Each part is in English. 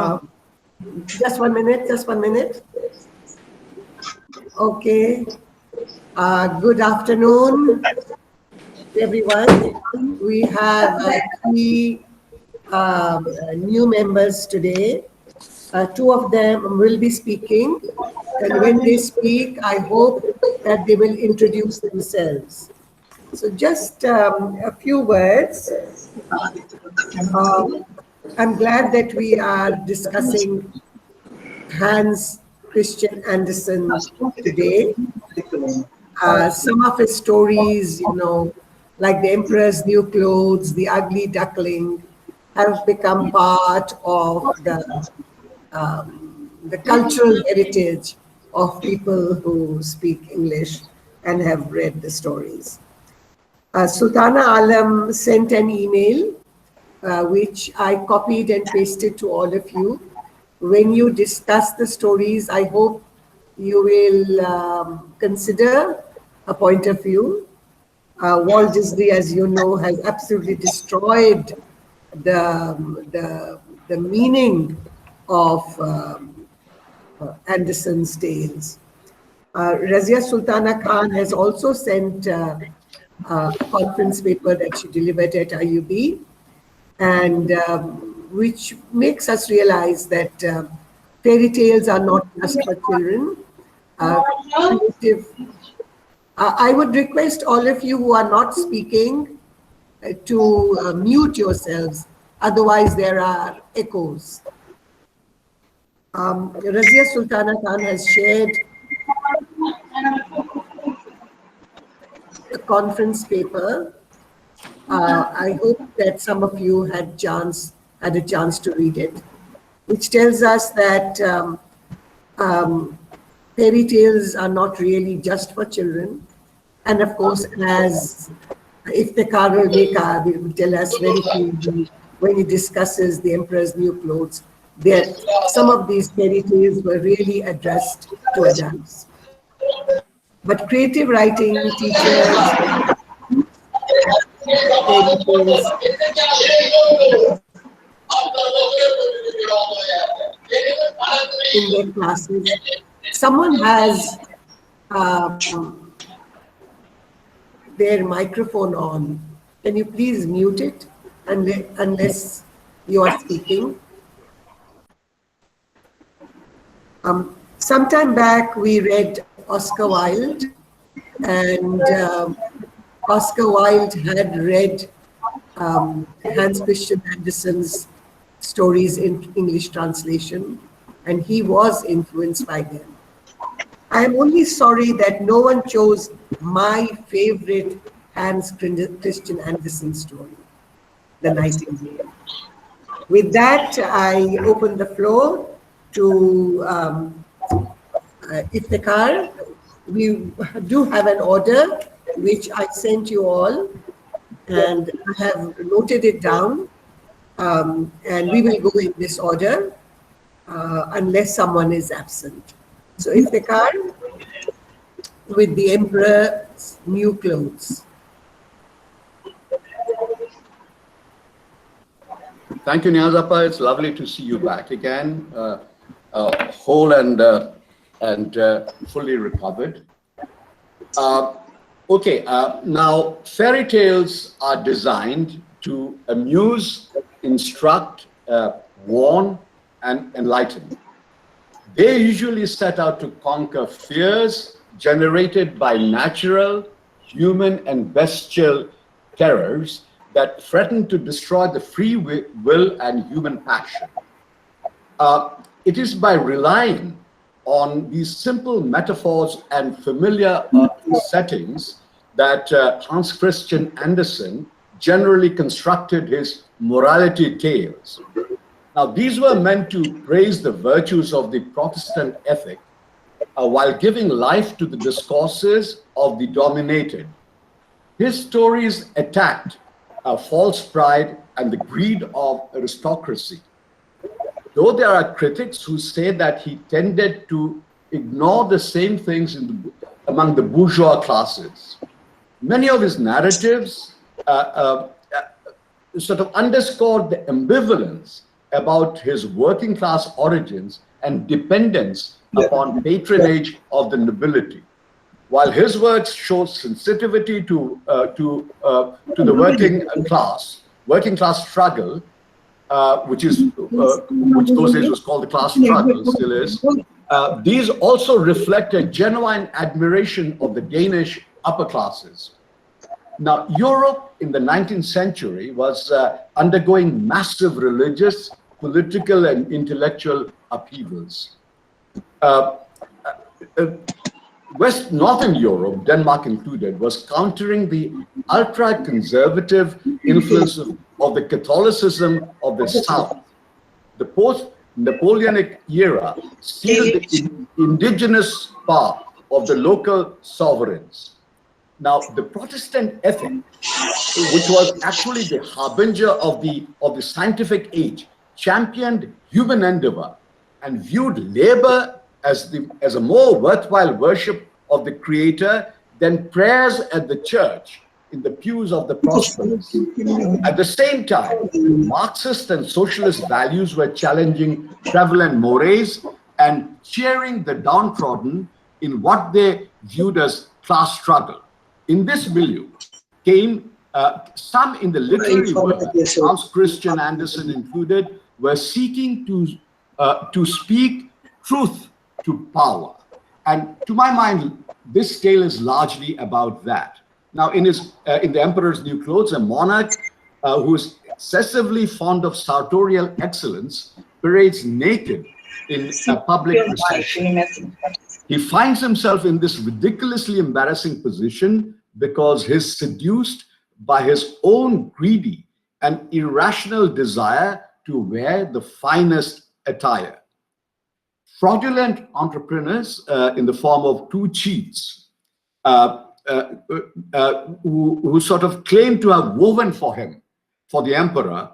Uh, just 1 minute, just 1 minute. Okay. Good afternoon, everyone. We have three new members today. Two of them will be speaking. And when they speak, I hope that they will introduce themselves. So just a few words. I'm glad that we are discussing Hans Christian Andersen today. Some of his stories, like The Emperor's New Clothes, The Ugly Duckling, have become part of the cultural heritage of people who speak English and have read the stories. Sultana Alam sent an email, which I copied and pasted to all of you. When you discuss the stories, I hope you will consider a point of view. Walt Disney, as you know, has absolutely destroyed the meaning of Andersen's tales. Razia Sultana Khan has also sent a conference paper that she delivered at IUB, and which makes us realize that fairy tales are not just for children. I would request all of you who are not speaking to mute yourselves, otherwise there are echoes. Razia Sultana Khan has shared a conference paper. I hope that some of you had a chance to read it, which tells us that fairy tales are not really just for children. And of course, as Iftikhar will tell us very clearly when he discusses The Emperor's New Clothes, that some of these fairy tales were really addressed to adults. But creative writing teachers, in their classes. Someone has their microphone on. Can you please mute it unless you are speaking? Sometime back, we read Oscar Wilde, and Oscar Wilde had read Hans Christian Andersen's stories in English translation, and he was influenced by them. I am only sorry that no one chose my favorite Hans Christian Andersen story, The Nightingale. With that, I open the floor to Iftikhar. We do have an order, which I sent you all, and I have noted it down, and we will go in this order unless someone is absent. So Iftikhar, with The Emperor's New Clothes. Thank you, Niyazappa. It's lovely to see you back again, whole and fully recovered. Okay, now fairy tales are designed to amuse, instruct, warn, and enlighten. They usually set out to conquer fears generated by natural, human, and bestial terrors that threaten to destroy the free will and human passion. It is by relying on these simple metaphors and familiar settings that Hans Christian Andersen generally constructed his morality tales. Now, these were meant to praise the virtues of the Protestant ethic while giving life to the discourses of the dominated. His stories attacked false pride and the greed of aristocracy. Though there are critics who say that he tended to ignore the same things among the bourgeois classes, many of his narratives sort of underscored the ambivalence about his working class origins and dependence upon patronage of the nobility. While his works show sensitivity to the working class struggle, which those days was called the class struggle, still is. These also reflect a genuine admiration of the Danish upper classes. Now, Europe in the 19th century was undergoing massive religious, political, and intellectual upheavals. Northern Europe, Denmark included, was countering the ultra-conservative influence of the Catholicism of the South. The post-Napoleonic era sealed the indigenous power of the local sovereigns. Now, the Protestant ethic, which was actually the harbinger of the scientific age, championed human endeavor and viewed labor as a more worthwhile worship of the Creator than prayers at the church in the pews of the prosperous. At the same time, Marxist and socialist values were challenging prevalent mores and cheering the downtrodden in what they viewed as class struggle. In this milieu came some in the literary world, Hans Christian Andersen included, were seeking to speak truth to power. And to my mind, this tale is largely about that. Now, in The Emperor's New Clothes, a monarch who is excessively fond of sartorial excellence parades naked in a public procession. He finds himself in this ridiculously embarrassing position because he's seduced by his own greedy and irrational desire to wear the finest attire. Fraudulent entrepreneurs in the form of two cheats who sort of claim to have woven for the emperor,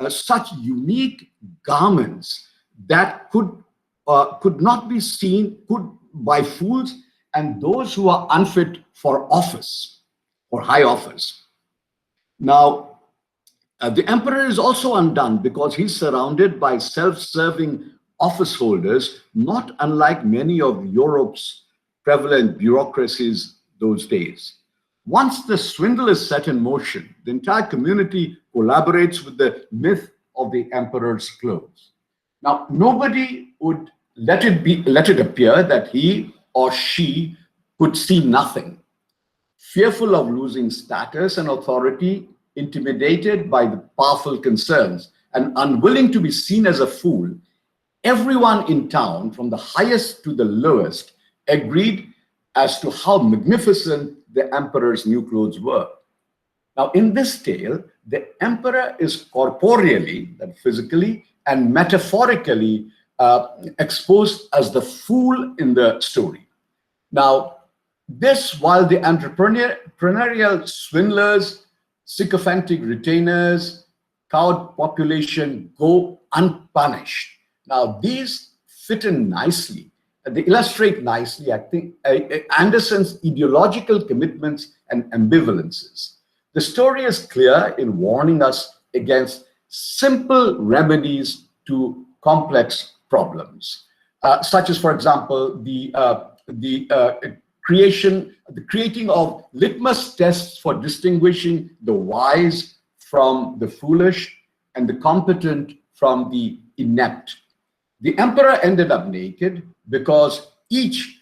such unique garments that could not be seen by fools and those who are unfit for office or high office. Now, the emperor is also undone because he's surrounded by self-serving office holders, not unlike many of Europe's prevalent bureaucracies those days. Once the swindle is set in motion, the entire community collaborates with the myth of the emperor's clothes. Now, nobody would let it appear that he or she could see nothing. Fearful of losing status and authority, intimidated by the powerful concerns, and unwilling to be seen as a fool, everyone in town, from the highest to the lowest, agreed as to how magnificent the emperor's new clothes were. Now, in this tale, the emperor is corporeally, that physically, and metaphorically exposed as the fool in the story. Now, this while the entrepreneurial swindlers, sycophantic retainers, cowed population go unpunished. Now, these fit in nicely, they illustrate nicely, I think, Andersen's ideological commitments and ambivalences. The story is clear in warning us against simple remedies to complex problems, such as, for example, the creating of litmus tests for distinguishing the wise from the foolish and the competent from the inept. The emperor ended up naked because each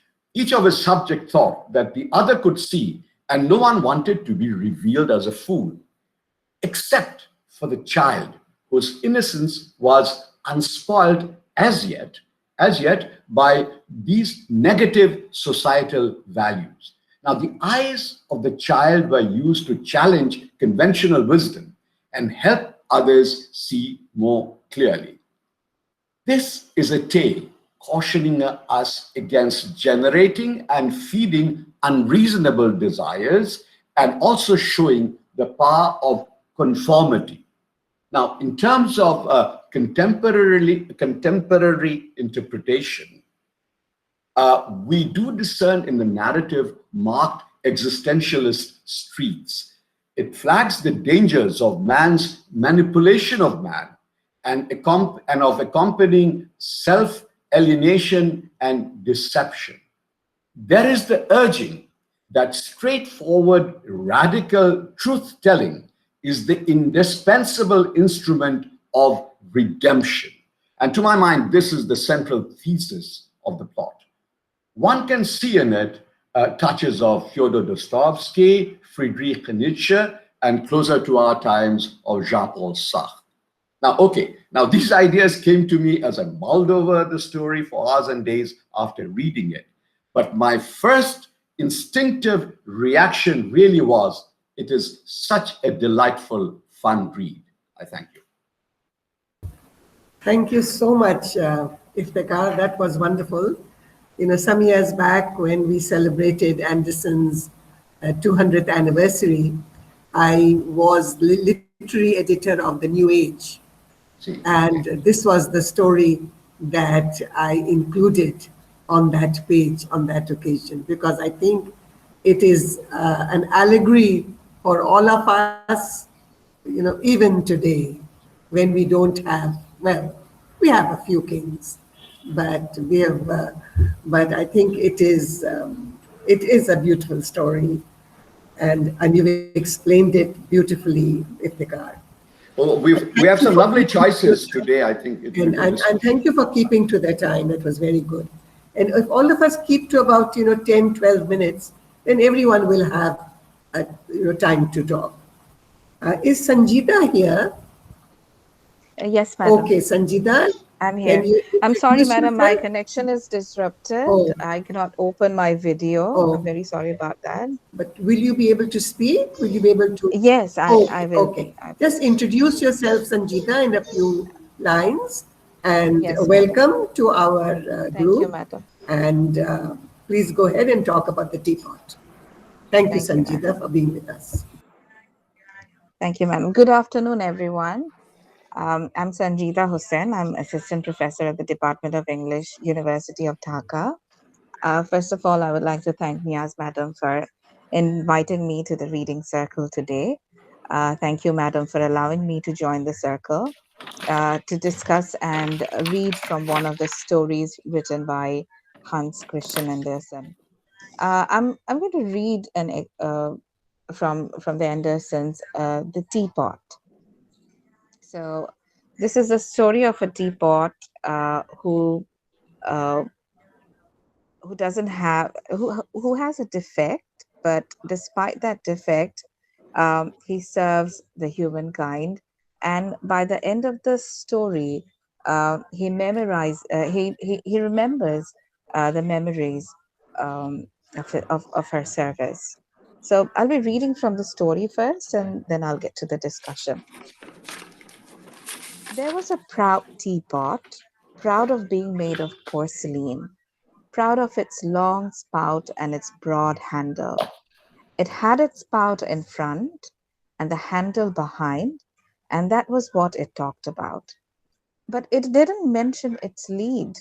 of his subjects thought that the other could see, and no one wanted to be revealed as a fool, except for the child, whose innocence was unspoiled as yet by these negative societal values. Now, the eyes of the child were used to challenge conventional wisdom and help others see more clearly. This is a tale cautioning us against generating and feeding unreasonable desires, and also showing the power of conformity. Now, in terms of contemporary interpretation, we do discern in the narrative marked existentialist streaks. It flags the dangers of man's manipulation of man and of accompanying self-alienation and deception. There is the urging that straightforward, radical truth telling is the indispensable instrument of redemption. And to my mind, this is the central thesis of the plot. One can see in it touches of Fyodor Dostoevsky, Friedrich Nietzsche, and closer to our times of Jean-Paul Sartre. Now, okay, now these ideas came to me as I mulled over the story for hours and days after reading it. But my first instinctive reaction really was, it is such a delightful, fun read. I thank you. Thank you so much, Iftikhar. That was wonderful. You know, some years back when we celebrated Andersen's 200th anniversary, I was literary editor of the New Age. And this was the story that I included on that page on that occasion, because I think it is an allegory for all of us, you know, even today, when we don't have, well, we have a few kings, but we have, but I think it is a beautiful story, and you've explained it beautifully, Iftikhar. Well, we have some lovely choices today, I think. And thank you for keeping to the time. That was very good. And if all of us keep to about, 10, 12 minutes, then everyone will have, time to talk. Is Sanjita here? Yes, madam. Okay, Sanjita. I'm here. I'm sorry, madam, my connection is disrupted. Oh. I cannot open my video. Oh. I'm very sorry about that. But will you be able to speak? Will you be able to? Yes, I will. Okay. Just introduce yourself, Sanjita, in a few lines. And yes, welcome to our group. Thank you, madam. And please go ahead and talk about the teapot. Thank you, Sanjita, for being with us. Thank you, madam. Good afternoon, everyone. I'm Sanjita Hussain. I'm assistant professor at the Department of English, University of Dhaka. First of all, I would like to thank Niaz madam for inviting me to the reading circle today. Thank you, madam, for allowing me to join the circle to discuss and read from one of the stories written by Hans Christian Andersen. I'm going to read from the Andersens, The Teapot. So this is a story of a teapot who doesn't have who has a defect, but despite that defect, he serves the humankind. And by the end of the story, he remembers the memories of her service. So I'll be reading from the story first, and then I'll get to the discussion. There was a proud teapot, proud of being made of porcelain, proud of its long spout and its broad handle. It had its spout in front and the handle behind, and that was what it talked about. But it didn't mention its lead,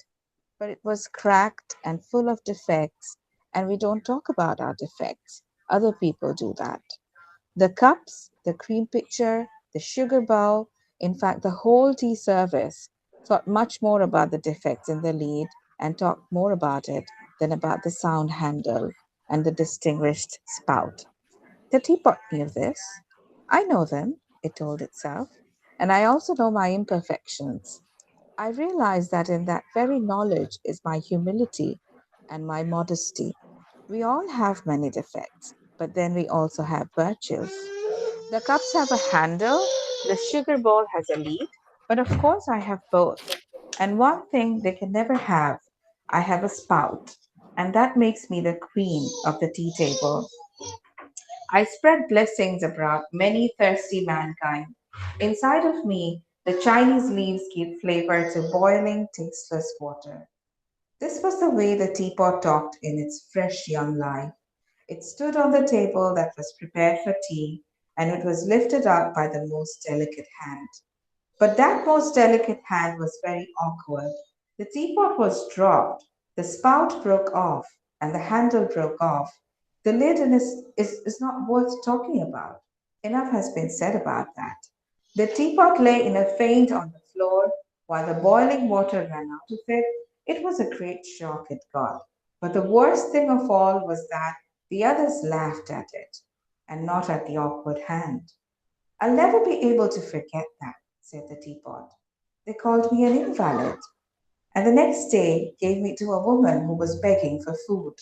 but it was cracked and full of defects, and we don't talk about our defects. Other people do that. The cups, the cream pitcher, the sugar bowl, in fact, the whole tea service thought much more about the defects in the lead and talked more about it than about the sound handle and the distinguished spout. The teapot knew this. I know them, it told itself, and I also know my imperfections. I realize that in that very knowledge is my humility and my modesty. We all have many defects, but then we also have virtues. The cups have a handle, the sugar bowl has a lead, but of course I have both. And one thing they can never have, I have a spout, and that makes me the queen of the tea table. I spread blessings abroad, many thirsty mankind. Inside of me, the Chinese leaves give flavor to boiling, tasteless water. This was the way the teapot talked in its fresh young life. It stood on the table that was prepared for tea, and it was lifted up by the most delicate hand. But that most delicate hand was very awkward. The teapot was dropped, the spout broke off, and the handle broke off. The lid is not worth talking about. Enough has been said about that. The teapot lay in a faint on the floor while the boiling water ran out of it, it was a great shock it got. But the worst thing of all was that the others laughed at it and not at the awkward hand. I'll never be able to forget that, said the teapot. They called me an invalid, and the next day gave me to a woman who was begging for food.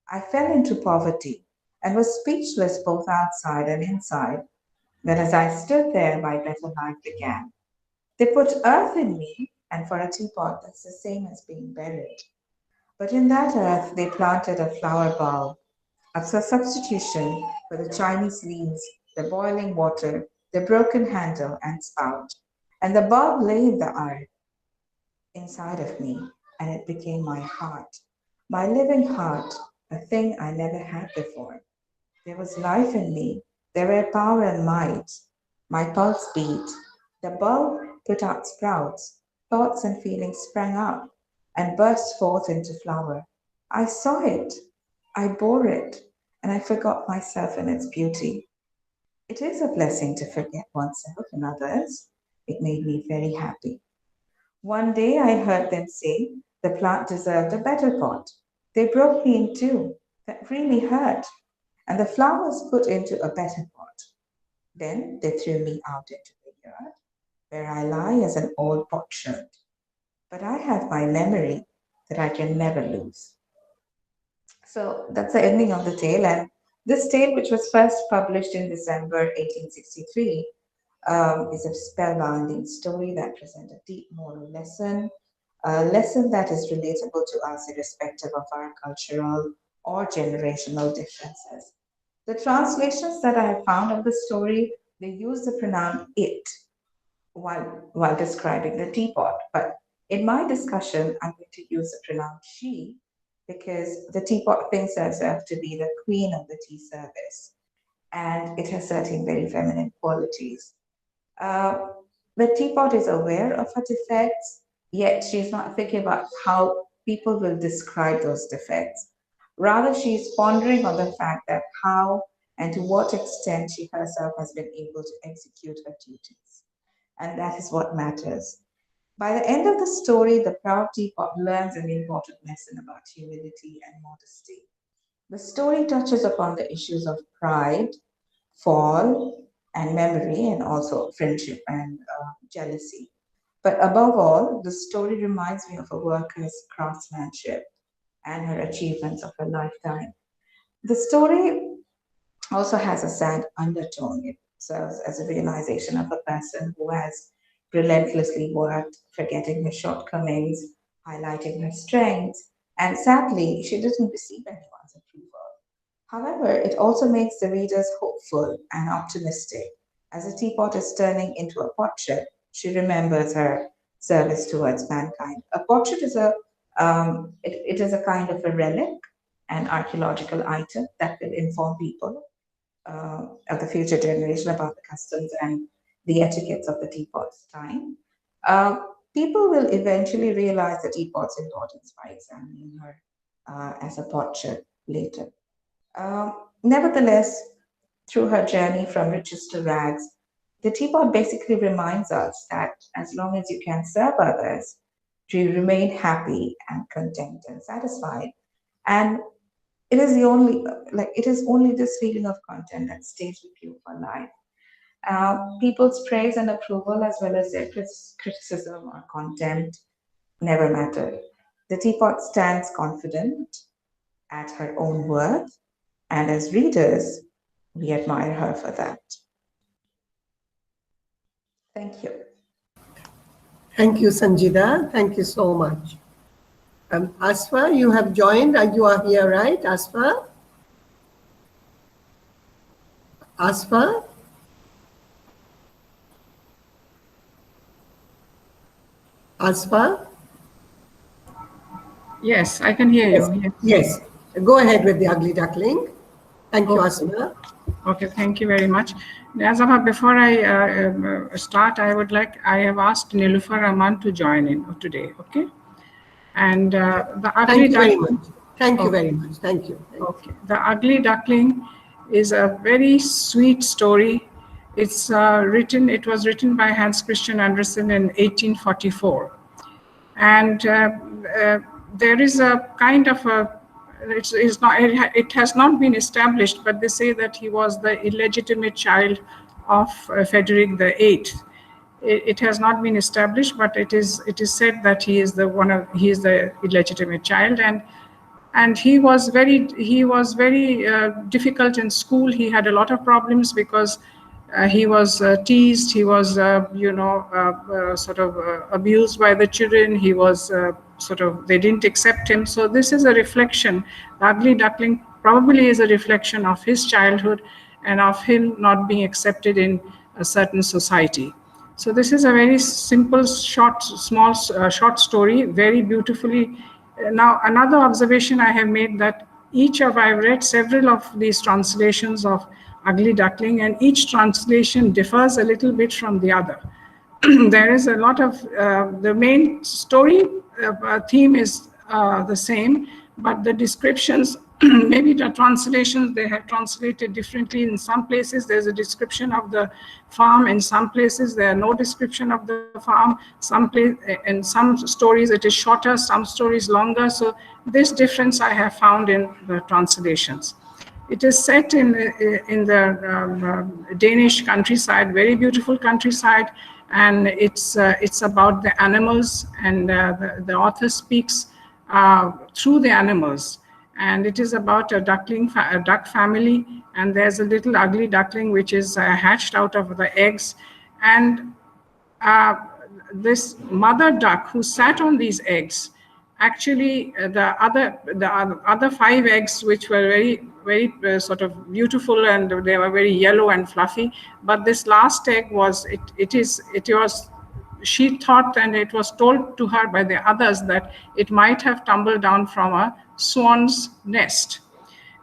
I fell into poverty and was speechless both outside and inside. Then, as I stood there, my better life began. They put earth in me, and for a teapot, that's the same as being buried. But in that earth, they planted a flower bulb as a substitution for the Chinese leaves, the boiling water, the broken handle and spout. And the bulb lay in the earth inside of me, and it became my heart, my living heart, a thing I never had before. There was life in me. There were power and might. My pulse beat. The bulb put out sprouts. Thoughts and feelings sprang up and burst forth into flower. I saw it. I bore it. And I forgot myself and its beauty. It is a blessing to forget oneself and others. It made me very happy. One day I heard them say the plant deserved a better pot. They broke me in two. That really hurt. And the flowers put into a better pot. Then they threw me out into the yard, where I lie as an old potsherd. But I have my memory that I can never lose. So that's the ending of the tale. And this tale, which was first published in December 1863, is a spellbinding story that presents a deep moral lesson, a lesson that is relatable to us irrespective of our cultural or generational differences. The translations that I have found of the story, they use the pronoun it while describing the teapot. But in my discussion, I'm going to use the pronoun she because the teapot thinks herself to be the queen of the tea service and it has certain very feminine qualities. Uh, the teapot is aware of her defects, yet she's not thinking about how people will describe those defects. Rather, she's pondering on the fact that how and to what extent she herself has been able to execute her duties. And that is what matters. By the end of the story, the proud teapot learns an important lesson about humility and modesty. The story touches upon the issues of pride, fall, and memory, and also friendship and jealousy. But above all, the story reminds me of a worker's craftsmanship and her achievements of a lifetime. The story also has a sad undertone. It serves as a realization of a person who has relentlessly worked, forgetting her shortcomings, highlighting her strengths, and sadly, she doesn't receive anyone's approval. However, it also makes the readers hopeful and optimistic. As the teapot is turning into a potsherd, she remembers her service towards mankind. A potsherd is it is a kind of a relic, an archaeological item that will inform people of the future generation about the customs and the etiquettes of the teapot's time. Uh, People will eventually realize the teapot's importance by examining her as a potsherd later. Nevertheless, through her journey from riches to rags, the teapot basically reminds us that as long as you can serve others, you remain happy and content and satisfied. And it is the only, like, it is only this feeling of content that stays with you for life. People's praise and approval, as well as their criticism or contempt, never matter. The teapot stands confident at her own worth, and as readers, we admire her for that. Thank you. Thank you, Sanjida. Thank you so much. Asfa, you have joined. You are here, right, Asfa? Asfa? Asfa? Yes, I can hear Yes. you. Yes. Go ahead with the ugly duckling. Thank you, Okay. Asma. Okay, thank you very much. Nazama, before I start, I have asked Nilufar Rahman to join in today, okay? And the ugly Thank you very duckling. much. Thank you Okay. very much. Thank you. Okay. The Ugly Duckling is a very sweet story It was written by Hans Christian Andersen in 1844. And there is a kind of a, it has not been established, but they say that he was the illegitimate child of Frederick VIII. It has not been established, but it is said that he is the illegitimate child, and he was very difficult in school. He had a lot of problems because he was teased. He was abused by the children. He was they didn't accept him. So this is a reflection. The Ugly Duckling probably is a reflection of his childhood and of him not being accepted in a certain society. So this is a very simple, short story, very beautifully. Now, another observation I have made, that I've read several of these translations of Ugly Duckling, and each translation differs a little bit from the other. There is a lot of, the main story theme is the same, but the descriptions, maybe the translations, they have translated differently. In some places, there's a description of the farm. In some places, there are no description of the farm. In some stories, it is shorter, some stories longer. So this difference I have found in the translations. It is set in the Danish countryside, very beautiful countryside, and it's about the animals, and the author speaks through the animals. And it is about a duck family, and there's a little ugly duckling which is hatched out of the eggs. And this mother duck who sat on these eggs, actually the other 5 eggs, which were very beautiful, and they were very yellow and fluffy, but this last egg was, she thought, and it was told to her by the others, that it might have tumbled down from a swan's nest.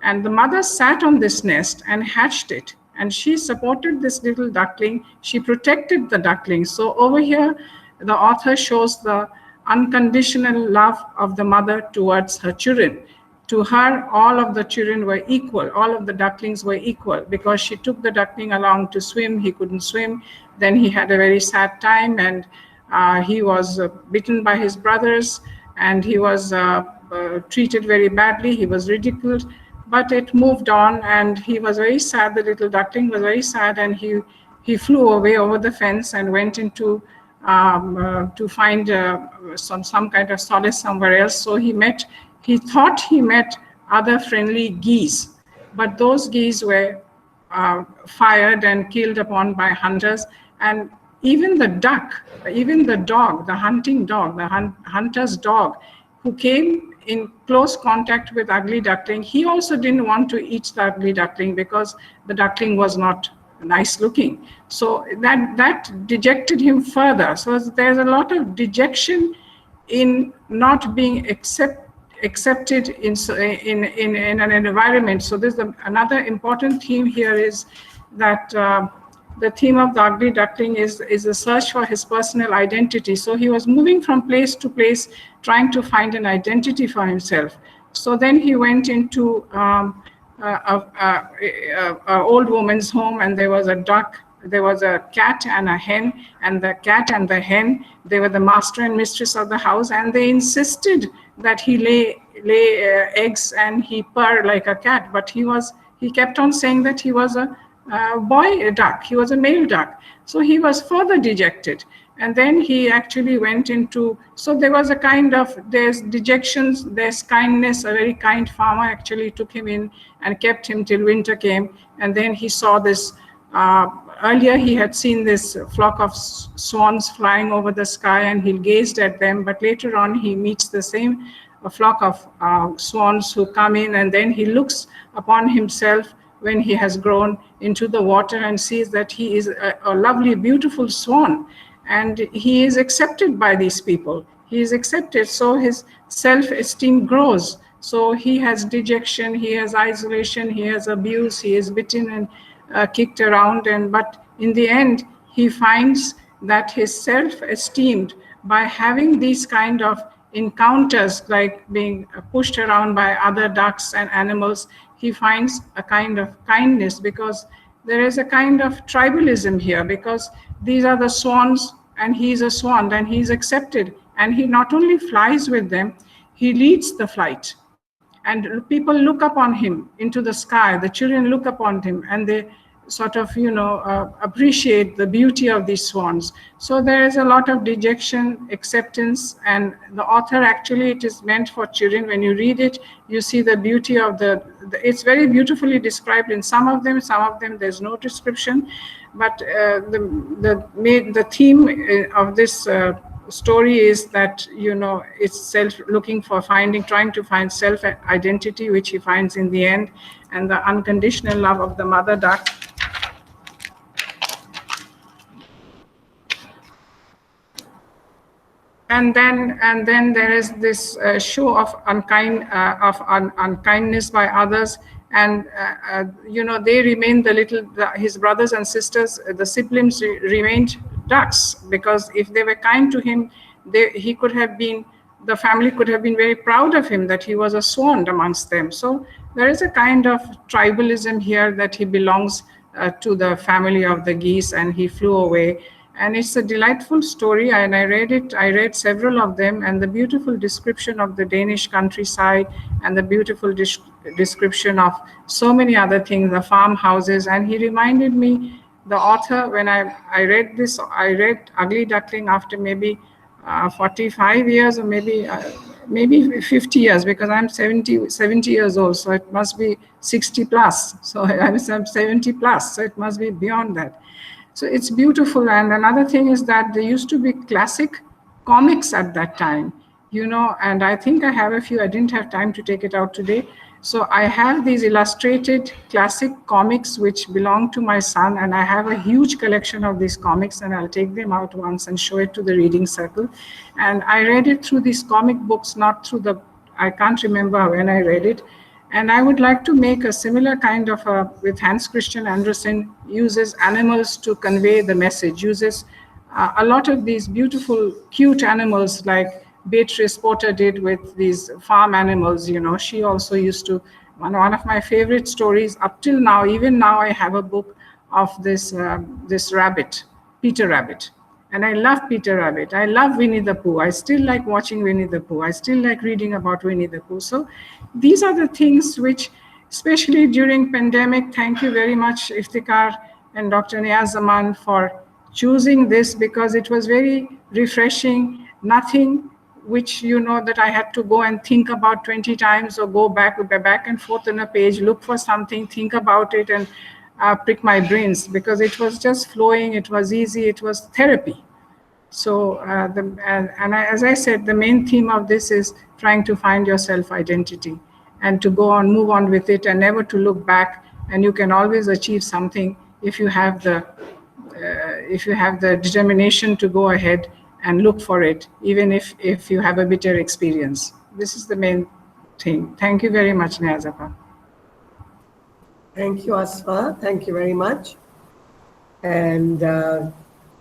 And the mother sat on this nest and hatched it, and she supported this little duckling. She protected the duckling. So over here, the author shows the unconditional love of the mother towards her children. To her, all of the children were equal. All of the ducklings were equal, because she took the duckling along to swim. He couldn't swim. Then he had a very sad time, and he was bitten by his brothers, and he was treated very badly. He was ridiculed, but it moved on, and he was very sad. The little duckling was very sad, and he flew away over the fence and went into to find some kind of solace somewhere else. So he thought he met other friendly geese, but those geese were fired and killed upon by hunters. And even the duck, even the dog, the hunting dog, the hunter's dog, who came in close contact with Ugly Duckling, he also didn't want to eat the Ugly Duckling because the duckling was not nice looking. So that dejected him further. So there's a lot of dejection in not being accepted in an environment. So there's another important theme here is that the theme of the Ugly Duckling is a search for his personal identity. So he was moving from place to place, trying to find an identity for himself. So then he went into a old woman's home, and there was a duck, there was a cat and a hen, and the cat and the hen, they were the master and mistress of the house, and they insisted that he lay eggs and he purr like a cat. But he kept on saying that he was a boy duck, he was a male duck. So he was further dejected. And then he actually went into, so there was a kind of, there's dejections, there's kindness. A very kind farmer actually took him in and kept him till winter came. And then he saw this, earlier he had seen this flock of swans flying over the sky, and he gazed at them. But later on he meets the same flock of swans who come in, and then he looks upon himself when he has grown into the water and sees that he is a lovely, beautiful swan. And he is accepted by these people. He is accepted, so his self-esteem grows. So he has dejection, he has isolation, he has abuse, he is bitten and kicked around. But in the end, he finds that his self-esteem, by having these kind of encounters, like being pushed around by other ducks and animals, he finds a kind of kindness, because there is a kind of tribalism here, because these are the swans and he's a swan, and he's accepted. And he not only flies with them, he leads the flight. And people look upon him into the sky, the children look upon him, and they sort of, appreciate the beauty of these swans. So there is a lot of dejection, acceptance, and the author, actually, it is meant for children. When you read it, you see the beauty of it's very beautifully described in some of them there's no description. But the theme of this story is that, it's trying to find self identity, which he finds in the end, and the unconditional love of the mother duck. And then there is this show of unkindness by others, and they remain his brothers and sisters, the siblings remained ducks, because if they were kind to him, the family could have been very proud of him, that he was a swan amongst them. So there is a kind of tribalism here, that he belongs to the family of the geese, and he flew away. And it's a delightful story, and I read several of them, and the beautiful description of the Danish countryside, and the beautiful description of so many other things, the farmhouses. And he reminded me, the author, when I read this, I read Ugly Duckling after maybe 45 years, or maybe 50 years, because I'm 70 years old, so it must be 60 plus. So I'm 70 plus, so it must be beyond that. So it's beautiful. And another thing is that there used to be classic comics at that time, and I think I have a few. I didn't have time to take it out today. So I have these illustrated classic comics which belong to my son, and I have a huge collection of these comics, and I'll take them out once and show it to the reading circle. And I read it through these comic books, not through I can't remember when I read it. And I would like to make a similar kind of with Hans Christian Andersen, uses animals to convey the message, uses a lot of these beautiful, cute animals like Beatrice Potter did with these farm animals. She also used to, one of my favorite stories up till now, even now I have a book of this rabbit, Peter Rabbit. And I love Peter Rabbit. I love Winnie the Pooh. I still like watching Winnie the Pooh. I still like reading about Winnie the Pooh. So these are the things which, especially during pandemic, thank you very much, Iftikhar and Dr. Niaz Zaman, for choosing this, because it was very refreshing. Nothing which, that I had to go and think about 20 times, or go back and forth on a page, look for something, think about it, and prick my brains, because it was just flowing, it was easy, it was therapy. So, as I said, the main theme of this is trying to find your self-identity, and to go on, move on with it, and never to look back. And you can always achieve something if you have the determination to go ahead and look for it, even if you have a bitter experience. This is the main thing. Thank you very much, Niazapa. Thank you, Asfa. Thank you very much. And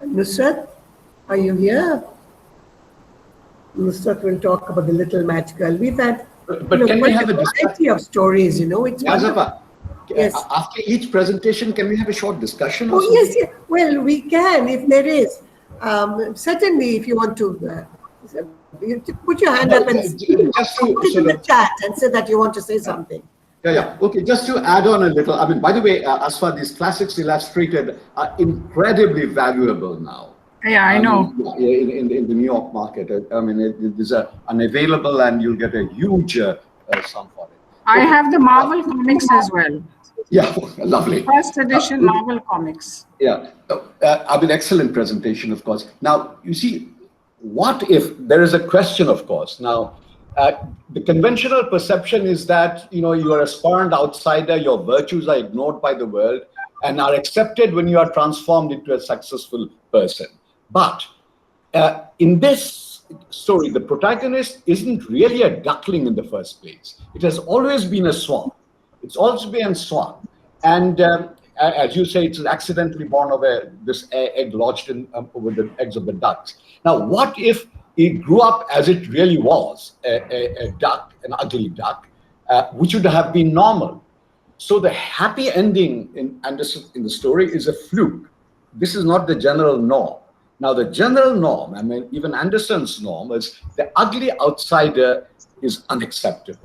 Nusrat, are you here? Nusrat will talk about the Little Match Girl. We've had can we have a variety of stories, It's Niazapa, yes. After each presentation, can we have a short discussion? Oh, yes. Well, we can, if there is. Certainly, if you want to put your hand up and put it in the chat and say that you want to say something. Yeah. Okay, just to add on a little, by the way, Asfa, these classics illustrated are incredibly valuable now. Yeah, I know. In the New York market. It is unavailable, and you'll get a huge sum for it. I have the Marvel comics as well. Yeah, lovely. First edition Marvel comics. Yeah, excellent presentation, of course. Now, you see, what if there is a question, of course. Now, the conventional perception is that, you are a spurned outsider, your virtues are ignored by the world, and are accepted when you are transformed into a successful person. But in this story, the protagonist isn't really a duckling in the first place. It has always been a swan. It's also been a swan. And as you say, it's accidentally born of this egg lodged in with the eggs of the ducks. Now, what if it grew up as it really was, a duck, an ugly duck, which would have been normal? So the happy ending in Andersen in the story is a fluke. This is not the general norm. Now the general norm, I mean, even Andersen's norm is the ugly outsider is unacceptable.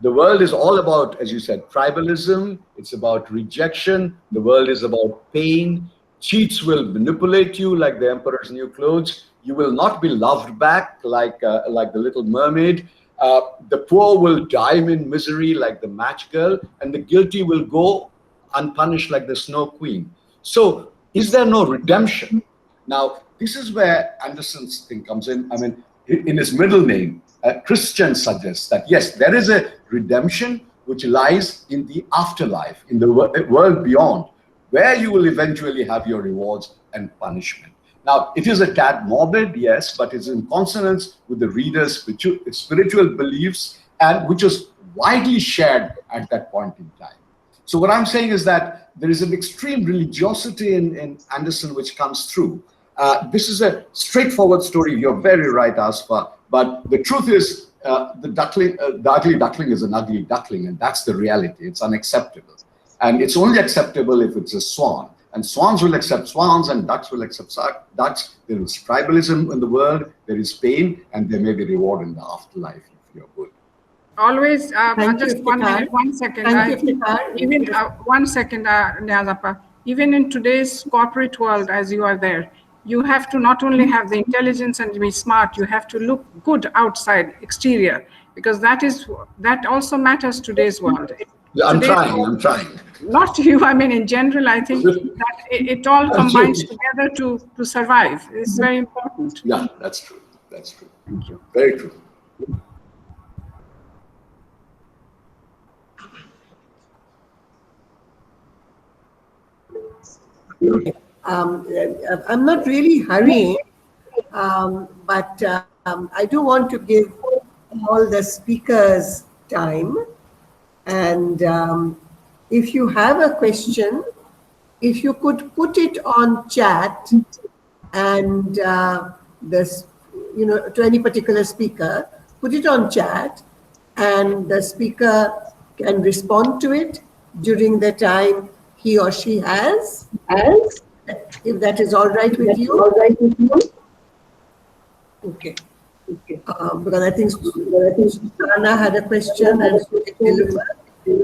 The world is all about, as you said, tribalism. It's about rejection. The world is about pain. Cheats will manipulate you like the emperor's new clothes. You will not be loved back like the Little Mermaid. The poor will die in misery like the match girl, and the guilty will go unpunished like the Snow Queen. So, is there no redemption? Now, this is where Andersen's thing comes in. I mean, in his middle name, Christian suggests that yes, there is a redemption which lies in the afterlife, in the world beyond, where you will eventually have your rewards and punishment. Now, it is a tad morbid, yes, but it's in consonance with the reader's spiritual beliefs, and which was widely shared at that point in time. So what I'm saying is that there is an extreme religiosity in Andersen which comes through. This is a straightforward story. You're very right, Asfa. But the truth is, the ugly duckling is an ugly duckling, and that's the reality. It's unacceptable. And it's only acceptable if it's a swan. And swans will accept swans, and ducks will accept ducks. There is tribalism in the world, there is pain, and there may be reward in the afterlife if you're good. Always, just you, 1 Fikar. minute, 1 second. Thank you, Fikar. Even 1 second, Nyazappa. Even in today's corporate world, as you are there, you have to not only have the intelligence and be smart, you have to look good outside, exterior, because that also matters today's world. I'm trying. Not you, I mean, in general, I think that it all combines together to survive. It's very important. Yeah, that's true. That's true. Thank you. Very true. I'm not really hurrying, but I do want to give all the speakers time. And if you have a question, if you could put it on chat and to any particular speaker, put it on chat, and the speaker can respond to it during the time he or she has, if that is all right with you. Okay. Because I think Susanna had a question and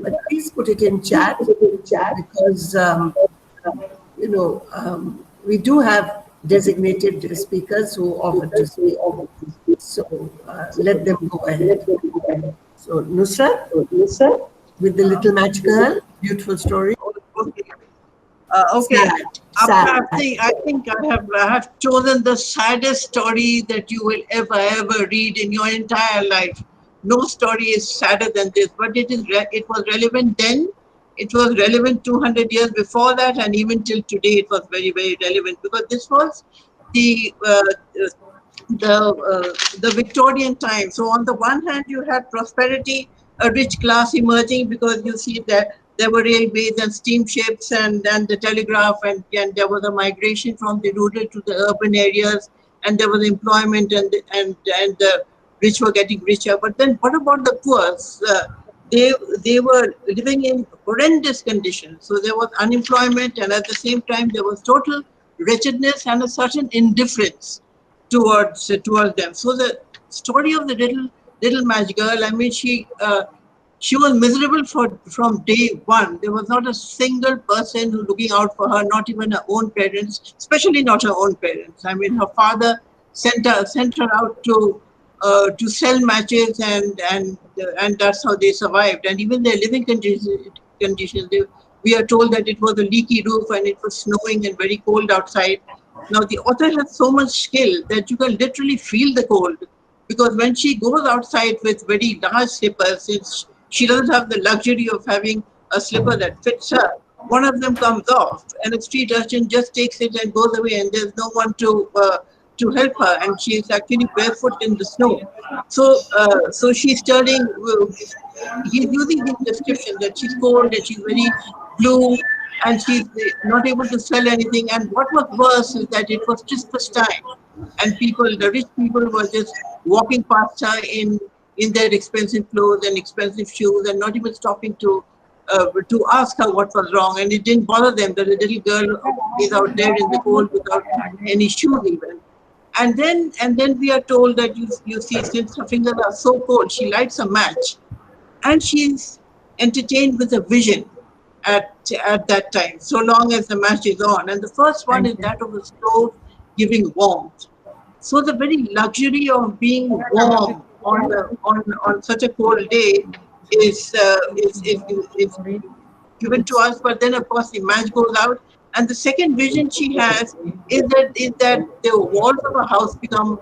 but please put it in chat because we do have designated speakers who offer to speak. So let them go ahead. So Nusrat with the little match girl, beautiful story. Okay. I think I have chosen the saddest story that you will ever read in your entire life. No story is sadder than this, but it was relevant then. It was relevant 200 years before that, and even till today, it was very, very relevant because this was the Victorian time. So on the one hand, you had prosperity, a rich class emerging because you see that there were railways and steamships and the telegraph, and there was a migration from the rural to the urban areas, and there was employment, and the rich were getting richer. But then what about the poor? They were living in horrendous conditions. So there was unemployment, and at the same time there was total wretchedness and a certain indifference towards them. So the story of the little match girl, I mean, she was miserable from day one. There was not a single person who looking out for her, not even her own parents, especially not her own parents. I mean, her father sent her out to sell matches, and that's how they survived. And even their living conditions, we are told that it was a leaky roof and it was snowing and very cold outside. Now the author has so much skill that you can literally feel the cold, because when she goes outside with very large slippers, she doesn't have the luxury of having a slipper that fits her. One of them comes off, and a street urchin just takes it and goes away, and there's no one to help her, and she is actually barefoot in the snow. So she's turning. He's using his description that she's cold and she's very blue, and she's not able to sell anything. And what was worse is that it was Christmas time, and the rich people were just walking past her in their expensive clothes and expensive shoes, and not even stopping to to ask her what was wrong, and it didn't bother them that a little girl is out there in the cold without any shoes even. And then we are told that you see, since her fingers are so cold, she lights a match, and she's entertained with a vision at that time, so long as the match is on. And the first one is that of a stove giving warmth. So the very luxury of being warm on such a cold day is given to us. But then, of course, the match goes out, and the second vision she has is that the walls of her house become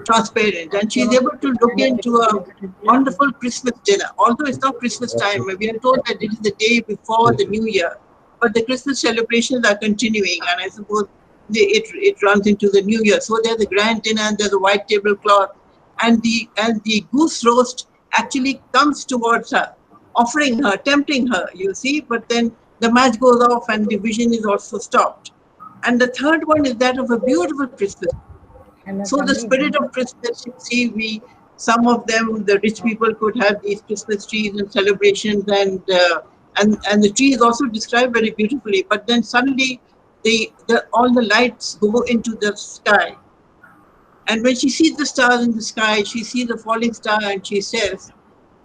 transparent, and she's able to look into a wonderful Christmas dinner. Although it's not Christmas time, we are told that it is the day before the New Year, but the Christmas celebrations are continuing, and I suppose it runs into the New Year. So there's a grand dinner, and there's a white tablecloth, and the goose roast actually comes towards her, offering her, tempting her, you see. But then the match goes off, and the vision is also stopped. And the third one is that of a beautiful Christmas. So the spirit of Christmas, you see, some of them, the rich people could have these Christmas trees and celebrations, and the tree is also described very beautifully. But then suddenly, all the lights go into the sky, and when she sees the stars in the sky, she sees the falling star, and she says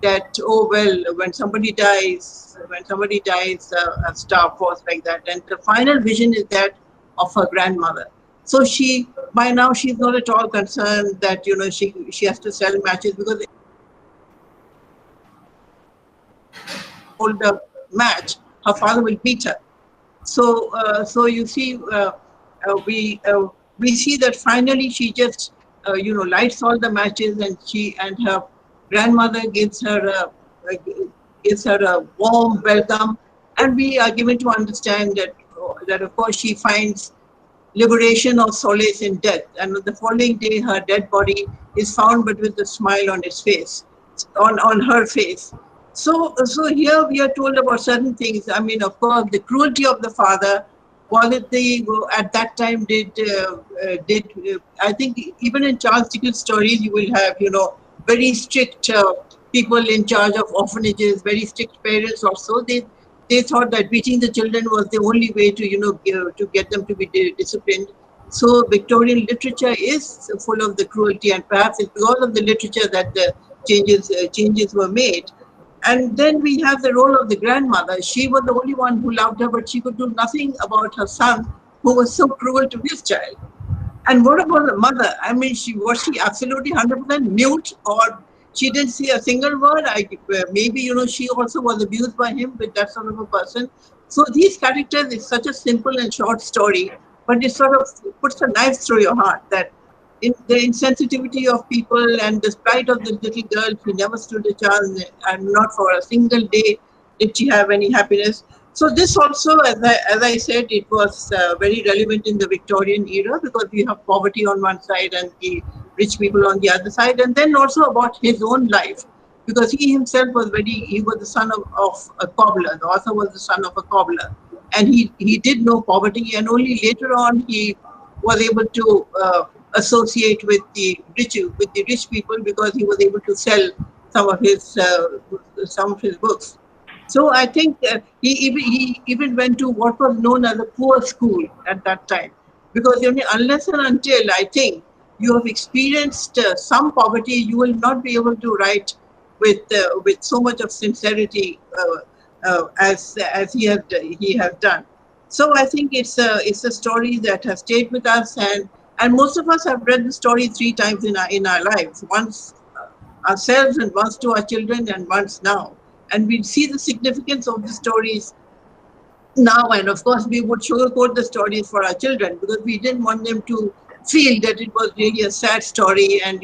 that, oh well, when somebody dies, a star falls like that. And the final vision is that of her grandmother. So by now, she's not at all concerned that she has to sell matches, because if she hold the match, her father will beat her. So you see, we see that finally she just lights all the matches, and her grandmother gives her a warm welcome, and we are given to understand that of course she finds liberation or solace in death. And the following day, her dead body is found, but with a smile on his face, on her face. So here we are told about certain things. I mean, of course, the cruelty of the father. Was it at that time I think even in Charles Dickens stories you will have very strict people in charge of orphanages, very strict parents also. They thought that beating the children was the only way to get them to be disciplined. So Victorian literature is full of the cruelty, and perhaps it's because of the literature that the changes were made. And then we have the role of the grandmother. She was the only one who loved her, but she could do nothing about her son, who was so cruel to his child. And what about the mother? I mean, was she absolutely 100% mute, or she didn't say a single word? Maybe she also was abused by him, with that sort of a person. So these characters is such a simple and short story, but it sort of puts a knife through your heart, that in the insensitivity of people, and despite of the little girl, she never stood a chance, and not for a single day did she have any happiness. So this also, as I said, it was very relevant in the Victorian era, because we have poverty on one side and the rich people on the other side, and then also about his own life, because he himself he was the son of a cobbler. The author was the son of a cobbler, and he did know poverty, and only later on he was able to associate with the rich people, because he was able to sell some of his books. So I think he even went to what was known as a poor school at that time, because unless and until, I think, you have experienced some poverty, you will not be able to write with so much of sincerity as he has done. So I think it's a story that has stayed with us, and most of us have read the story 3 times in our lives, once ourselves, and once to our children, and once now. And we see the significance of the stories now, and of course we would sugarcoat the stories for our children, because we didn't want them to feel that it was really a sad story, and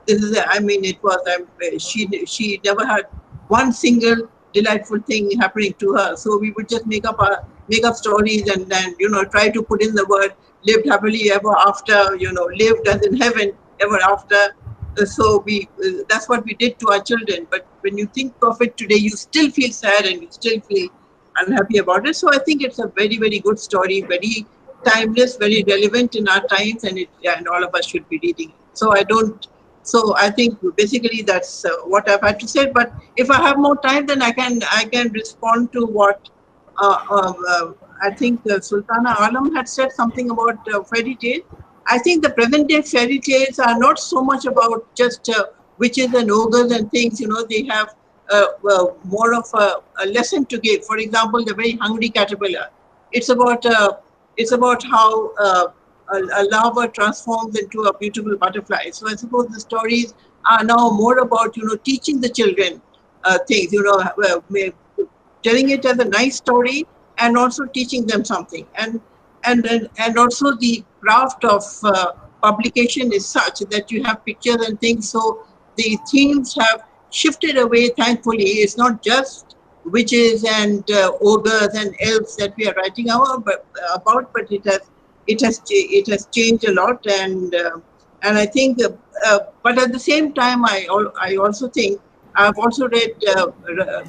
this is it was she never had one single delightful thing happening to her. So we would just make up stories, and then try to put in the word lived happily ever after, lived as in heaven ever after. So that's what we did to our children. But when you think of it today, you still feel sad, and you still feel unhappy about it. So I think it's a very, very good story, very timeless, very relevant in our times, and all of us should be reading it. So I don't So I think basically that's what I've had to say. But if I have more time, then I can respond to what I think Sultana Alam had said something about fairy tales. I think the present day fairy tales are not so much about just witches and ogres and things. You know, they have more of a lesson to give. For example, the very hungry caterpillar. It's about how a larva transforms into a beautiful butterfly. So I suppose the stories are now more about teaching the children things. Telling it as a nice story and also teaching them something. And also the craft of publication is such that you have pictures and things. So the themes have shifted away. Thankfully, it's not just witches and ogres and elves that we are writing about, but it has changed a lot. And I think, but at the same time, I also think I've also read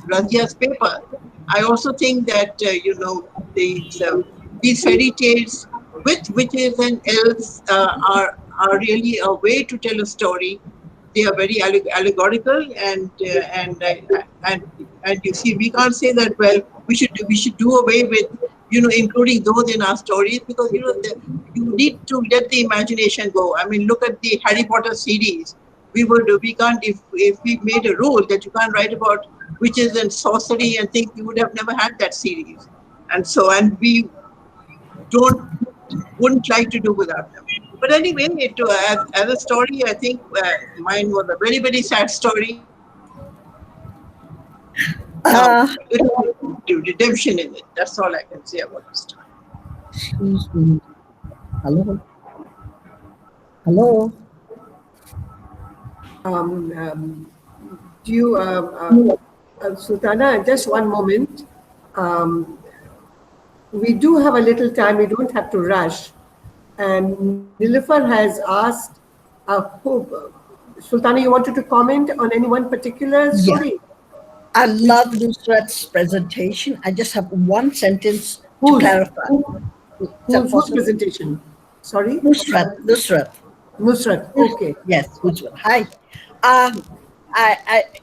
Razia's paper. I also think that these fairy tales with witches and elves are really a way to tell a story. They are very allegorical, and you see, we can't say that, well, we should do away with including those in our stories, because you need to let the imagination go. I mean, look at the Harry Potter series. We can't, if we made a rule that you can't write about witches and sorcery and things, we would have never had that series. And we don't wouldn't like to do without them. But anyway, as a story, I think mine was a very, very sad story. It was redemption in it. That's all I can say about the story. Excuse me. Hello? Hello? Do you, Sultana, just one moment. We do have a little time. We don't have to rush. And Nilüfer has asked, Sultana, you wanted to comment on any one particular story? Yeah. I love Nusrat's presentation. I just have one sentence to clarify. Whose presentation? Sorry? Nusrat. Nusrat, okay. Yes, Nusrat. Hi.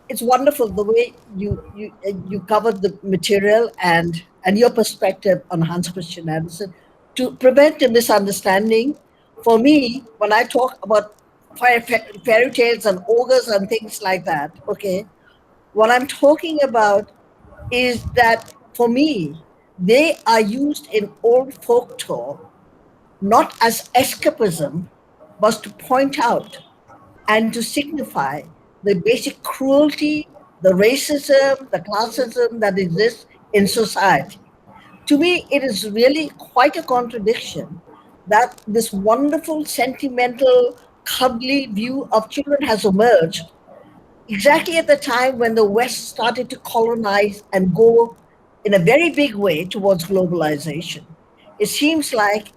It's wonderful the way you covered the material and your perspective on Hans Christian Andersen. To prevent a misunderstanding, for me, when I talk about fairy tales and ogres and things like that, okay, what I'm talking about is that for me, they are used in old folklore not as escapism, but to point out and to signify the basic cruelty, the racism, the classism that exists in society. To me, it is really quite a contradiction that this wonderful, sentimental, cuddly view of children has emerged exactly at the time when the West started to colonize and go in a very big way towards globalization. It seems like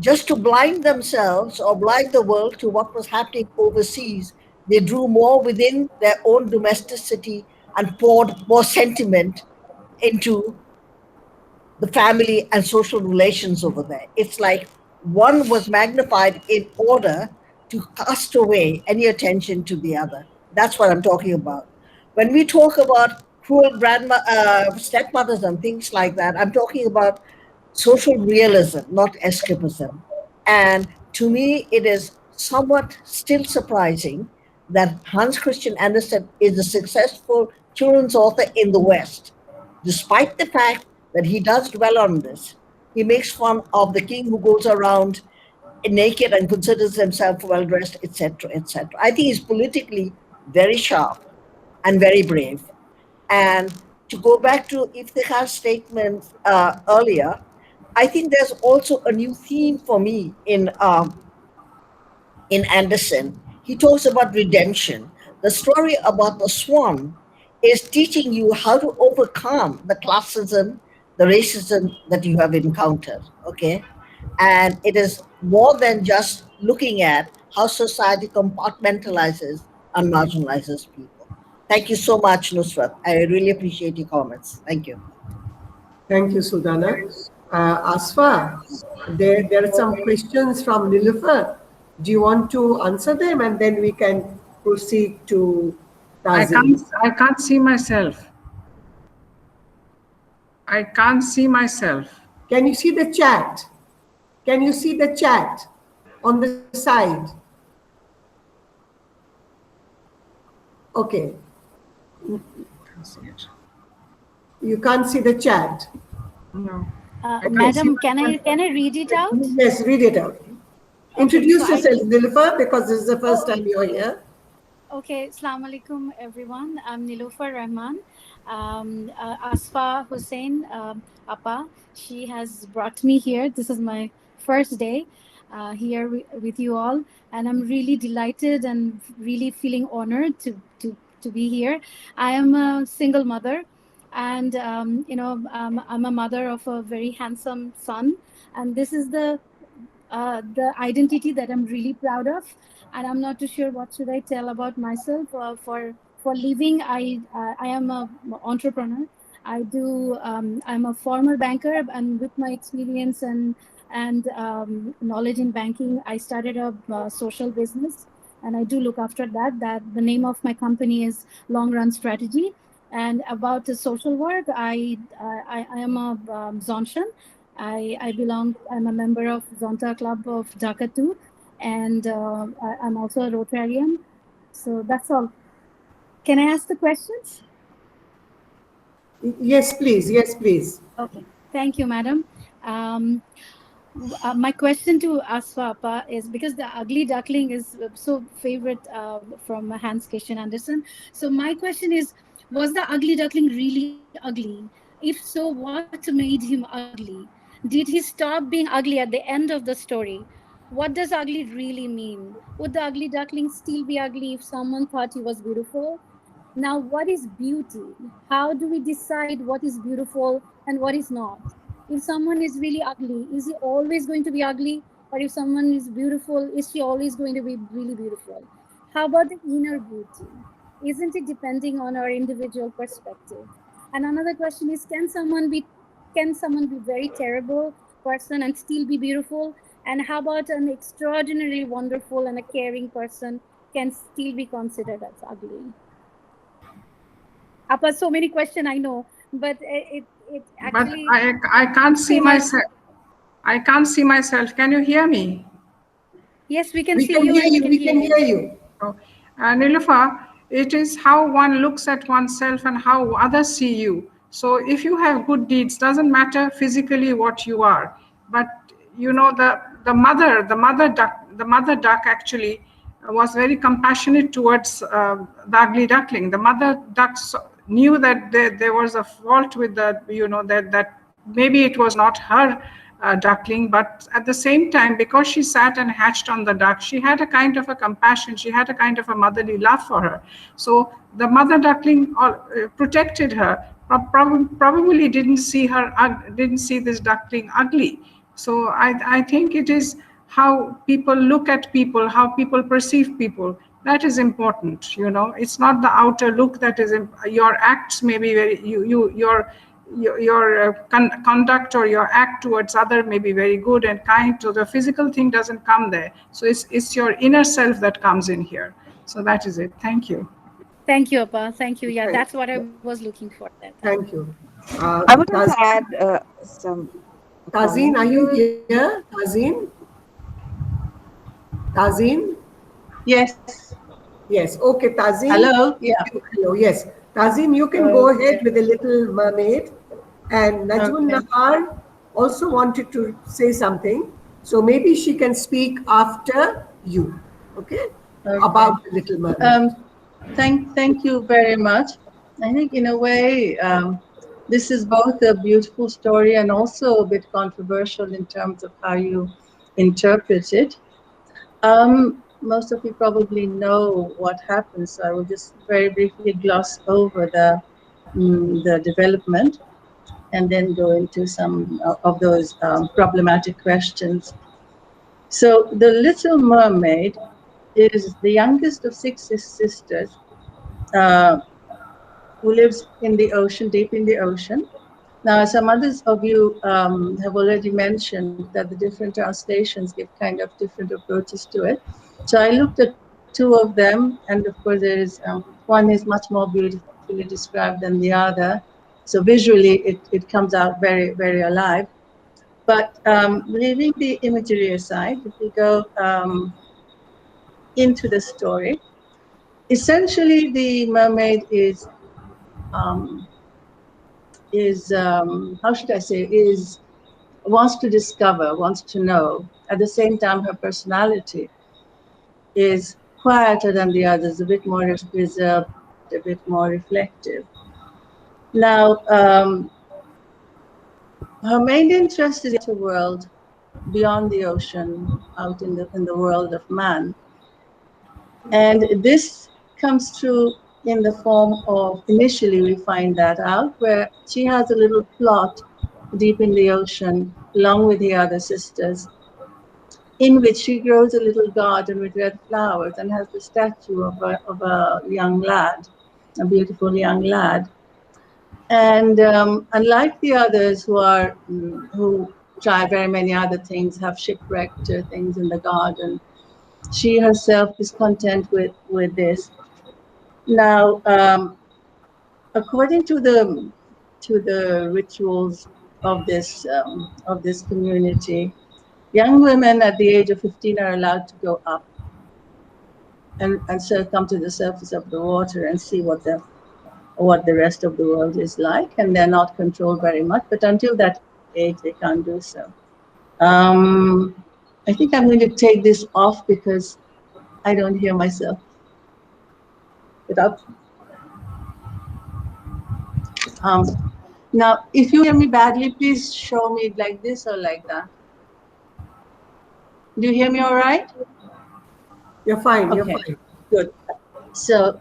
just to blind themselves or blind the world to what was happening overseas, they drew more within their own domesticity and poured more sentiment into the family and social relations over there. It's like one was magnified in order to cast away any attention to the other. That's what I'm talking about. When we talk about cruel stepmothers and things like that, I'm talking about social realism, not escapism. And to me, it is somewhat still surprising that Hans Christian Andersen is a successful children's author in the West, despite the fact that he does dwell on this. He makes fun of the king who goes around naked and considers himself well dressed, etc., etc. I think he's politically very sharp and very brave. And to go back to Iftikhar's statement earlier, I think there's also a new theme for me in Andersen. He talks about redemption. The story about the swan is teaching you how to overcome the classism, the racism that you have encountered. Okay. And it is more than just looking at how society compartmentalizes and marginalizes people. Thank you so much, Nusrat. I really appreciate your comments. Thank you. Thank you, Sultana. Asfa, there are some questions from Nilüfer. Do you want to answer them, and then we can proceed to I Tazeen. can't see myself. I can't see myself. Can you see the chat? Can you see the chat on the side? Okay. Can't see it. You can't see the chat. No. Madam, can I read it out? Yes, read it out. Introduce so yourself, Nilüfer, because this is the first time you're here. Okay, Assalamu alaikum everyone. I'm Niloufar Rahman. Asfa Hussain, Appa, she has brought me here. This is my first day here with you all, and I'm really delighted and really feeling honored to be here. I am a single mother, and I'm a mother of a very handsome son, and this is the identity that I'm really proud of, and I'm not too sure what should I tell about myself. For living, I am a entrepreneur. I'm a former banker, and with my experience and knowledge in banking, I started a social business, and I do look after that. That the name of my company is Long Run Strategy. And about the social work, I am a Zonshan. I'm a member of Zonta Club of Dhaka too, and I'm also a Rotarian. So that's all. Can I ask the questions? Yes, please. Yes, please. Okay. Thank you, madam. My question to Asfa is, because the ugly duckling is so favorite from Hans Christian Andersen. So my question is, was the ugly duckling really ugly? If so, what made him ugly? Did he stop being ugly at the end of the story? What does ugly really mean? Would the ugly duckling still be ugly if someone thought he was beautiful? Now, what is beauty? How do we decide what is beautiful and what is not? If someone is really ugly, is he always going to be ugly? Or if someone is beautiful, is she always going to be really beautiful? How about the inner beauty? Isn't it depending on our individual perspective? And another question is, can someone be very terrible person and still be beautiful? And how about an extraordinarily wonderful and a caring person can still be considered as ugly? Appa, so many questions I know, but it But actually I can't see came out. myself. I can't see myself. Can you hear me? Yes, we can We see can you hear and we you. can We hear can hear you. you. Oh, Niloufar, it is how one looks at oneself and how others see you. So if you have good deeds, doesn't matter physically what you are, but you know the mother duck actually was very compassionate towards the ugly duckling. The mother duck knew that there was a fault with the, that maybe it was not her duckling, but at the same time, because she sat and hatched on the duck, she had a kind of a compassion, she had a kind of a motherly love for her. So the mother duckling protected her, probably didn't see this duckling ugly. So I think it is how people look at people, how people perceive people. That is important. It's not the outer look that is your acts may be very your conduct or your act towards other may be very good and kind. So the physical thing doesn't come there. So it's your inner self that comes in here. So that is it. Thank you. Thank you, Appa. Thank you. Yeah, Thank that's what I was looking for that time. Thank you. I would like to add some Tazeen, comments are to you it. here? Tazeen? Tazeen? Yes. Yes. Okay, Tazeen. Hello. Yeah. Hello. Yes. Tazeen, you can go ahead with the Little Mermaid. And Najmun Okay. Nahar also wanted to say something. So maybe she can speak after you. Okay? About the Little Mermaid. Thank you very much. I think in a way, this is both a beautiful story and also a bit controversial in terms of how you interpret it. Most of you probably know what happens, so I will just very briefly gloss over the development and then go into some of those problematic questions. So the Little Mermaid is the youngest of six sisters uh, who lives in the ocean, deep in the ocean. Now, some others of you have already mentioned that the different translations give kind of different approaches to it. So I looked at two two of them, and of course there is one is much more beautifully described than the other. So visually, it comes out very, very alive. But leaving the imagery aside, if we go into the story, essentially the mermaid is how should I say, wants to discover, wants to know. At the same time, her personality is quieter than the others, a bit more reserved, a bit more reflective. Now, her main interest is the world beyond the ocean, out in the world of man. And this comes through in the form of, initially we find that out, where she has a little plot deep in the ocean, along with the other sisters, in which she grows a little garden with red flowers and has the statue of a young lad, a beautiful young lad. And unlike the others who try very many other things, have shipwrecked things in the garden, she herself is content with this. Now, according to the rituals of this community, young women at the age of 15 are allowed to go up and so come to the surface of the water and see what the rest of the world is like, and they're not controlled very much. But until that age, they can't do so. I think I'm going to take this off because I don't hear myself. Get up. Now, if you hear me badly, please show me like this or like that. Do you hear me all right? You're fine. Okay. You're fine. Good. So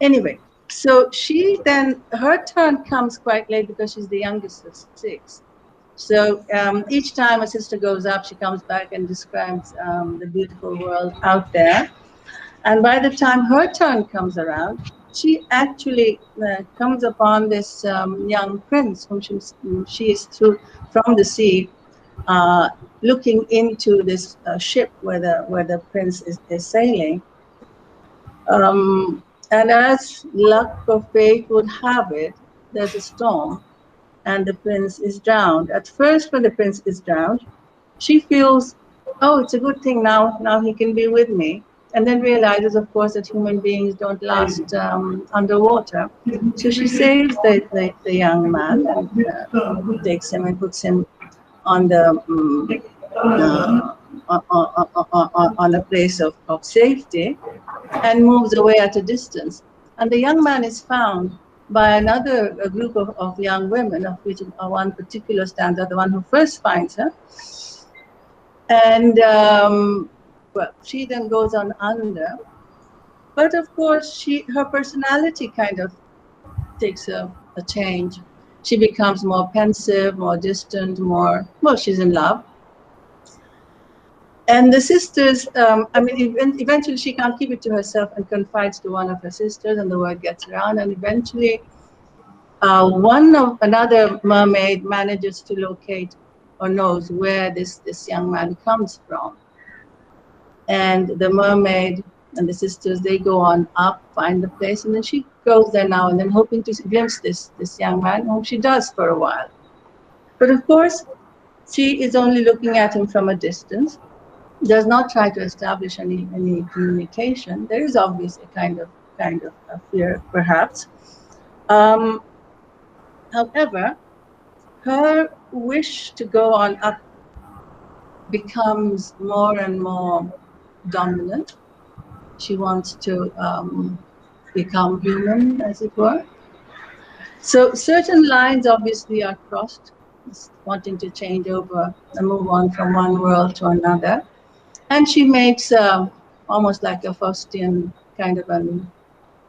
anyway, so she then, her turn comes quite late because she's the youngest of six. So each time a sister goes up, she comes back and describes the beautiful world out there. And by the time her turn comes around, she actually comes upon this young prince whom she is through from the sea, looking into this ship where the prince is sailing. And as luck or fate would have it, there's a storm and the prince is drowned. At first, when the prince is drowned, she feels, oh, it's a good thing now he can be with me. And then realizes, of course, that human beings don't last underwater. So she saves the young man and takes him and puts him on the on a place of safety, and moves away at a distance. And the young man is found by a group of young women, of which one particular stands out, the one who first finds her. And well, she then goes on under. But of course, her personality kind of takes a change. She becomes more pensive, more distant, well, she's in love. And the sisters, eventually she can't keep it to herself and confides to one of her sisters, and the word gets around. And eventually, another mermaid manages to locate or knows where this young man comes from. And the mermaid and the sisters, they go on up, find the place, and then she goes there now and then, hoping to glimpse this young man, whom she does for a while. But of course, she is only looking at him from a distance, does not try to establish any communication. There is obviously kind of a fear, perhaps. However, her wish to go on up becomes more and more dominant. She wants to become human, as it were. So certain lines obviously are crossed, wanting to change over and move on from one world to another. And she makes almost like a Faustian kind of an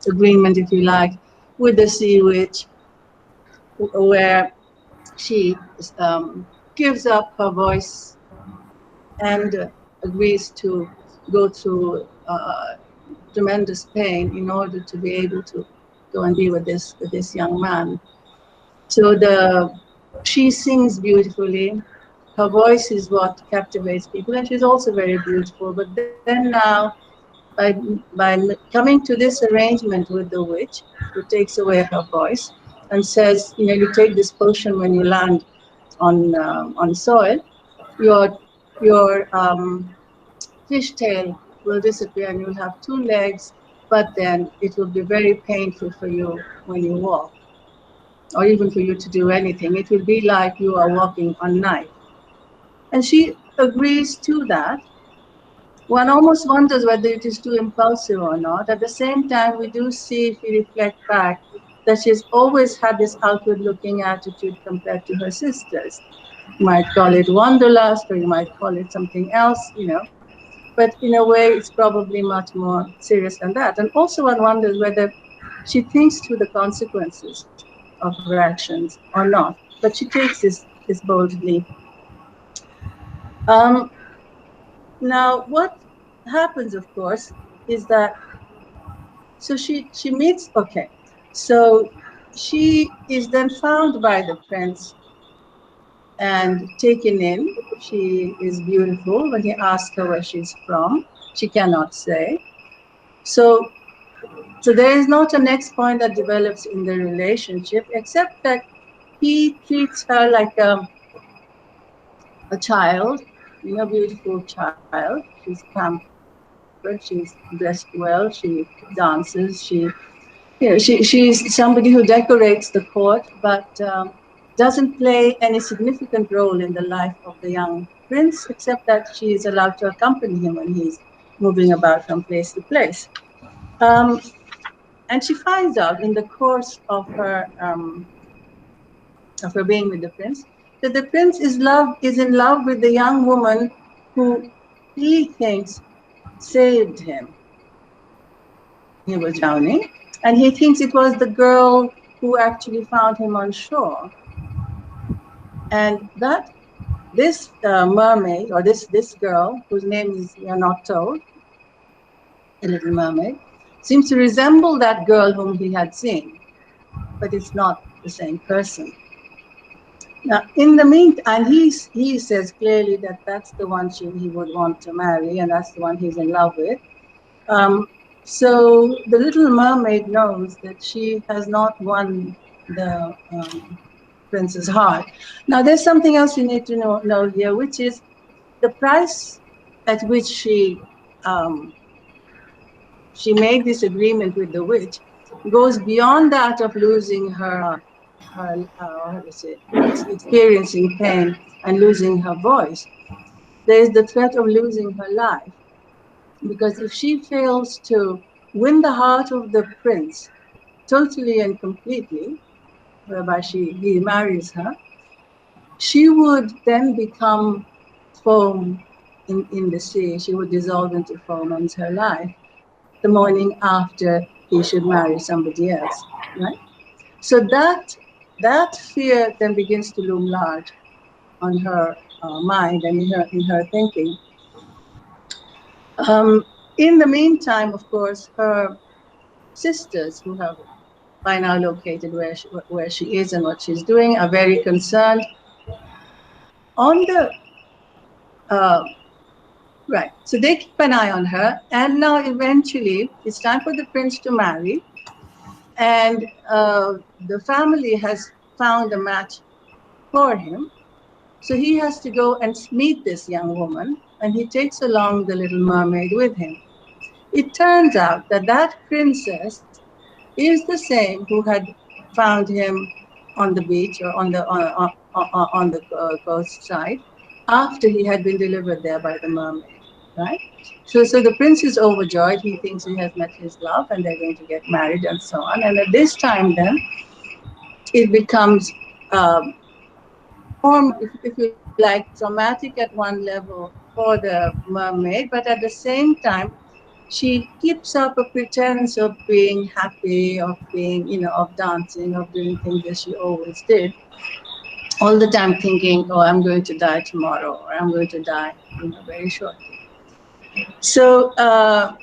agreement, if you like, with the sea witch, where she gives up her voice and agrees to go through tremendous pain in order to be able to go and be with this young man. So she sings beautifully. her voice is what captivates people, and she's also very beautiful. But then now, coming to this arrangement with the witch, who takes away her voice and says, you take this potion when you land on soil, your fishtail will disappear and you'll have two legs, but then it will be very painful for you when you walk, or even for you to do anything. It will be like you are walking on knife. And she agrees to that. One almost wonders whether it is too impulsive or not. At the same time, we do see, if we reflect back, that she's always had this outward looking attitude compared to her sisters. You might call it wanderlust, or you might call it something else. But in a way, it's probably much more serious than that. And also, one wonders whether she thinks through the consequences of her actions or not. But she takes this boldly. Um, Now, what happens, of course, is that she meets. Okay, so she is then found by the prince and taken in. She is beautiful. When he asks her where she's from, she cannot say. So, so there is not a next point that develops in the relationship, except that he treats her like a child, beautiful child. She's pampered, she's dressed well, she dances, she's somebody who decorates the court, but doesn't play any significant role in the life of the young prince, except that she is allowed to accompany him when he's moving about from place to place. Um, and she finds out in the course of her being with the prince, that the prince is in love with the young woman who he thinks saved him when he was drowning, and he thinks it was the girl who actually found him on shore, and that this mermaid, or this girl whose name is we are not told, the Little Mermaid, seems to resemble that girl whom he had seen, but it's not the same person. Now, in the meantime, he says clearly that that's the one he would want to marry, and that's the one he's in love with. Um, so the Little Mermaid knows that she has not won the prince's heart. Now, there's something else you need to know here, which is the price at which she made this agreement with the witch goes beyond that of losing experiencing pain and losing her voice. There is the threat of losing her life, because if she fails to win the heart of the prince totally and completely, whereby he marries her, she would then become foam in the sea. She would dissolve into foam and her life the morning after he should marry somebody else, right? So that fear then begins to loom large on her mind and in her thinking. In the meantime, of course, her sisters, who have by now located where she is and what she's doing, are very concerned. On the right, so they keep an eye on her, and now eventually it's time for the prince to marry, and the family has found a match for him. So he has to go and meet this young woman, and he takes along the Little Mermaid with him. It turns out that that princess is the same who had found him on the beach, or on the coast side, after he had been delivered there by the mermaid, right? So the prince is overjoyed. He thinks he has met his love, and they're going to get married and so on. And at this time, then it becomes if you like, traumatic at one level for the mermaid, but at the same time, she keeps up a pretense of being happy, of being, of dancing, of doing things as she always did, all the time thinking, oh, I'm going to die tomorrow, or I'm going to die, very shortly. So at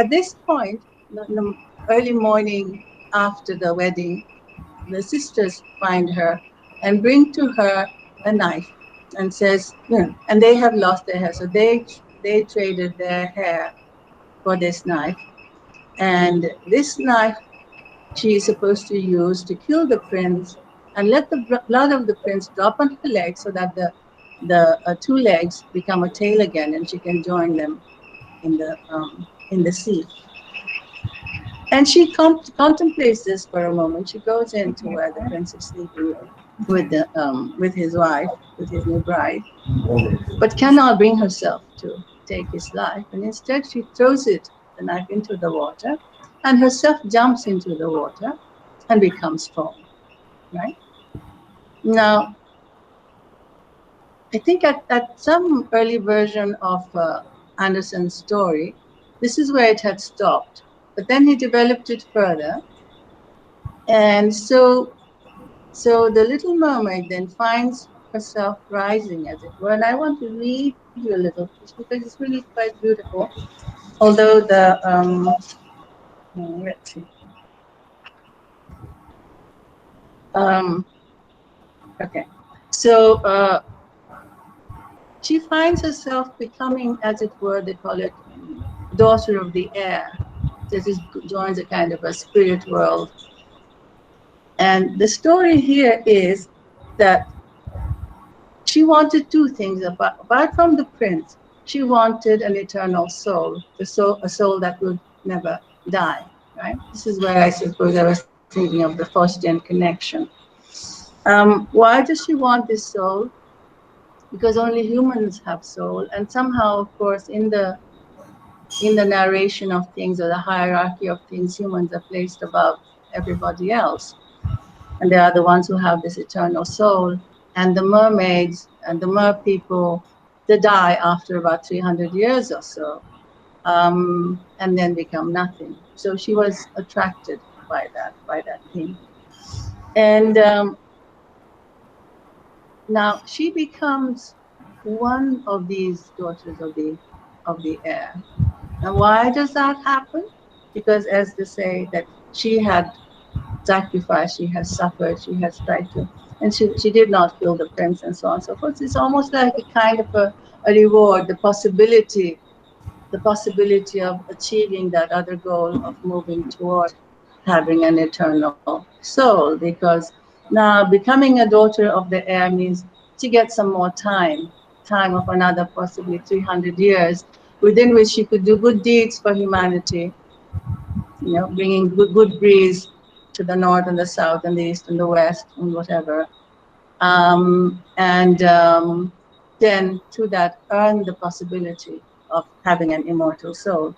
this point, in the early morning after the wedding, the sisters find her and bring to her a knife and says, and they have lost their hair, so they traded their hair for this knife, and this knife she is supposed to use to kill the prince and let the blood of the prince drop on her legs so that the two legs become a tail again, and she can join them in the sea. And she contemplates this for a moment. She goes into where the prince is sleeping with his wife, with his new bride, but cannot bring herself to take his life. And instead, she throws the knife into the water, and herself jumps into the water and becomes foam. Right now, I think at some early version of Andersen's story, this is where it had stopped. But then he developed it further, and so the Little Mermaid then finds herself rising, as it were. And I want to read you a little piece because it's really quite beautiful. Although let's see. Um, okay. So she finds herself becoming, as it were, they call it daughter of the air. So this joins a kind of a spirit world. And the story here is that she wanted two things apart from the prince. She wanted an eternal soul, a soul that would never die. Right. This is where I suppose I was thinking of the Faustian connection. Why does she want this soul? Because only humans have soul, and somehow, of course, in the narration of things or the hierarchy of things, humans are placed above everybody else. And they are the ones who have this eternal soul. And the mermaids and the mer people, they die after about 300 years or so, and then become nothing. So she was attracted by that thing. And now she becomes one of these daughters of the air. And why does that happen? Because, as they say, that she had sacrificed, she has suffered, she has tried to, and she did not kill the prince and so on and so forth. It's almost like a kind of a reward, the possibility of achieving that other goal of moving toward having an eternal soul. Because now becoming a daughter of the air means she gets some more time of another possibly 300 years, within which she could do good deeds for humanity, bringing good breeze to the north and the south and the east and the west and whatever. And then through that earn the possibility of having an immortal soul.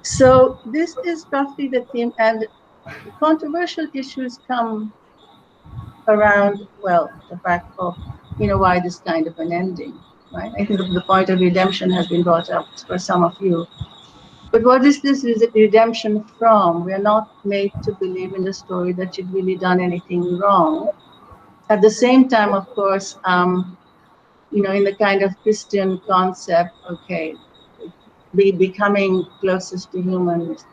So this is roughly the theme, and controversial issues come around, well, the fact of, why this kind of an ending, right? I think the point of redemption has been brought up for some of you. But what is this redemption from? We are not made to believe in the story that she'd really done anything wrong. At the same time, of course, in the kind of Christian concept, okay, becoming closest to humans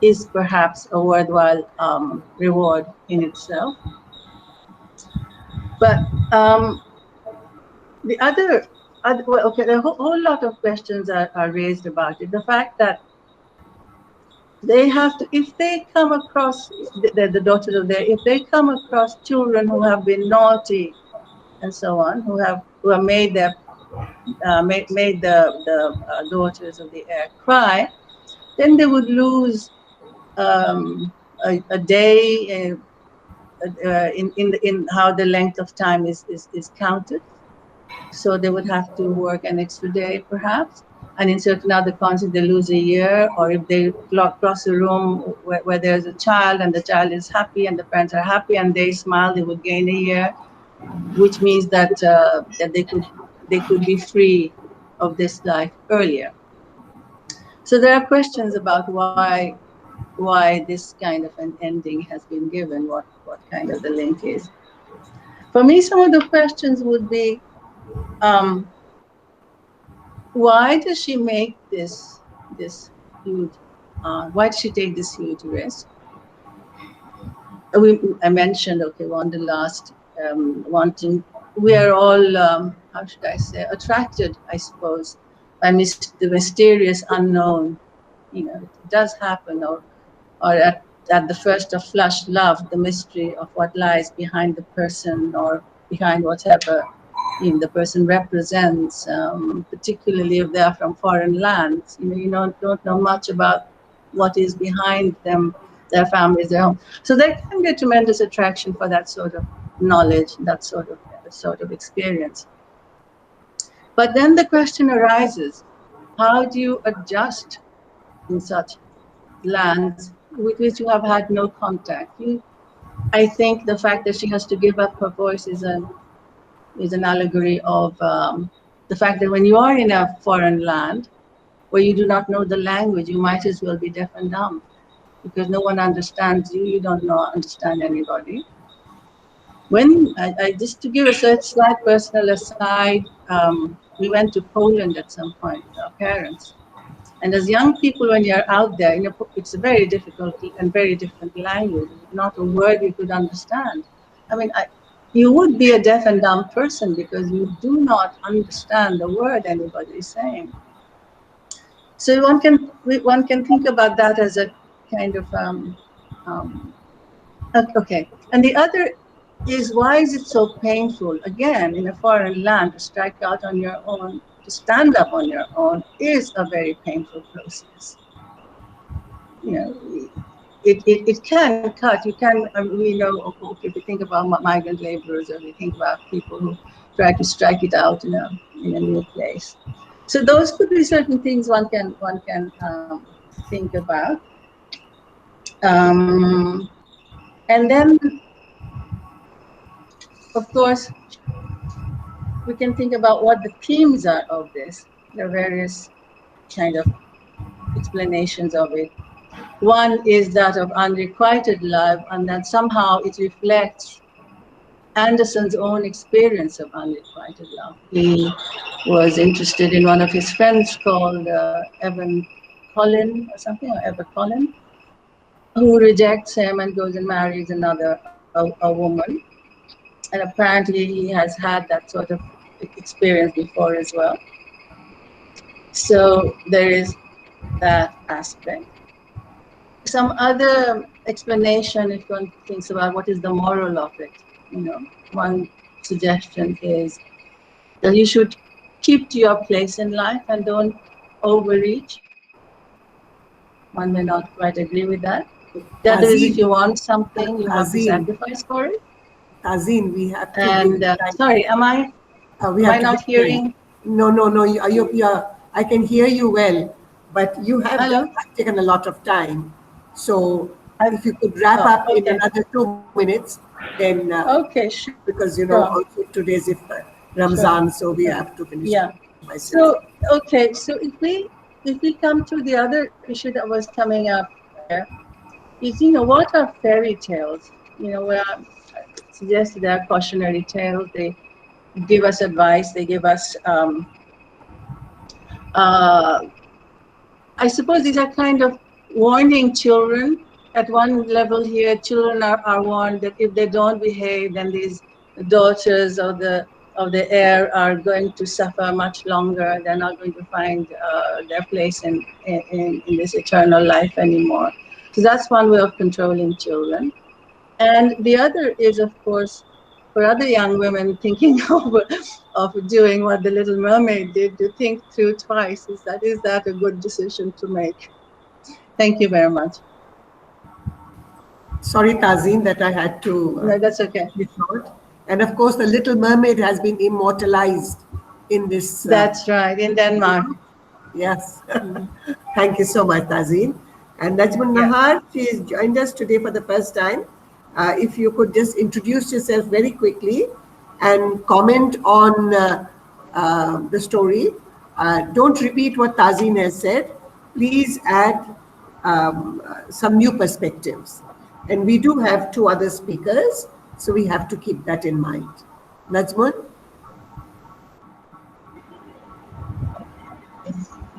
is perhaps a worthwhile reward in itself. But the other well, okay, a whole lot of questions are raised about it. The fact that they have to, if they come across the daughters of their, if they come across children who have been naughty and so on, who have made their made the daughters of the air cry, then they would lose a day in how the length of time is counted. So they would have to work an extra day, perhaps. And in certain other countries, they lose a year. Or if they cross a room where there's a child and the child is happy and the parents are happy and they smile, they would gain a year, which means that that they could be free of this life earlier. So there are questions about why this kind of an ending has been given, what kind of the link is. For me, some of the questions would be, why does she make this huge, why did she take this huge risk? I mentioned, okay, Wanderlust, wanting we are all, how should I say, attracted, I suppose, by the mysterious unknown. You know, it does happen, or at the first of flush love, the mystery of what lies behind the person or behind whatever the person represents, particularly if they are from foreign lands. You know, don't know much about what is behind them, their families, their home. So there can be a tremendous attraction for that sort of knowledge, that sort of experience. But then the question arises, how do you adjust in such lands with which you have had no contact? I think the fact that she has to give up her voice is an allegory of the fact that when you are in a foreign land where you do not know the language, you might as well be deaf and dumb because no one understands you. You don't understand anybody. When I just to give a slight personal aside, we went to Poland at some point with our parents. And as young people, when you're out there, it's a very difficult and very different language. Not a word you could understand. I mean, you would be a deaf and dumb person because you do not understand the word anybody is saying. So one can think about that as a kind of okay. And the other is, why is it so painful? Again, in a foreign land, to strike out on your own, to stand up on your own, is a very painful process. You know, it can cut. You can, we know, okay, if we think about migrant laborers, or we think about people who try to strike it out in a new place. So those could be certain things one can think about. And then, of course, we can think about what the themes are of this. There are various kind of explanations of it. One is that of unrequited love, and that somehow it reflects Andersen's own experience of unrequited love. He was interested in one of his friends called Evan Collin or something, or Ever Collin, who rejects him and goes and marries a woman. And apparently he has had that sort of experience before as well. So there is that aspect. Some other explanation, if one thinks about what is the moral of it, one suggestion is that you should keep to your place in life and don't overreach. One may not quite agree with that. The other is, if you want something, you have to sacrifice for it. Tazeen, we have to. And sorry, am I not hearing? No. I can hear you well, but you have taken a lot of time. So if you could wrap up in another 2 minutes, then okay, sure. Because also today's Ramzan, so we have to finish. Yeah. So okay, so if we come to the other issue that was coming up there, is what are fairy tales? Where I suggested they are cautionary tales. They give us advice. They give us I suppose these are kind of warning children. At one level here, children are warned that if they don't behave, then these daughters of the heir are going to suffer much longer. They're not going to find their place in this eternal life anymore. So that's one way of controlling children. And the other is, of course, for other young women thinking of doing what the Little Mermaid did, to think through twice. Is that a good decision to make? Thank you very much. Sorry, Tazeen, that I had to. No, that's okay. And of course, the Little Mermaid has been immortalized in this. That's right, in Denmark. Yes. Thank you so much, Tazeen. And Najmun Nahar, she has joined us today for the first time. If you could just introduce yourself very quickly and comment on the story. Don't repeat what Tazeen has said. Please add some new perspectives. And we do have 2 other speakers, so we have to keep that in mind. Najmun?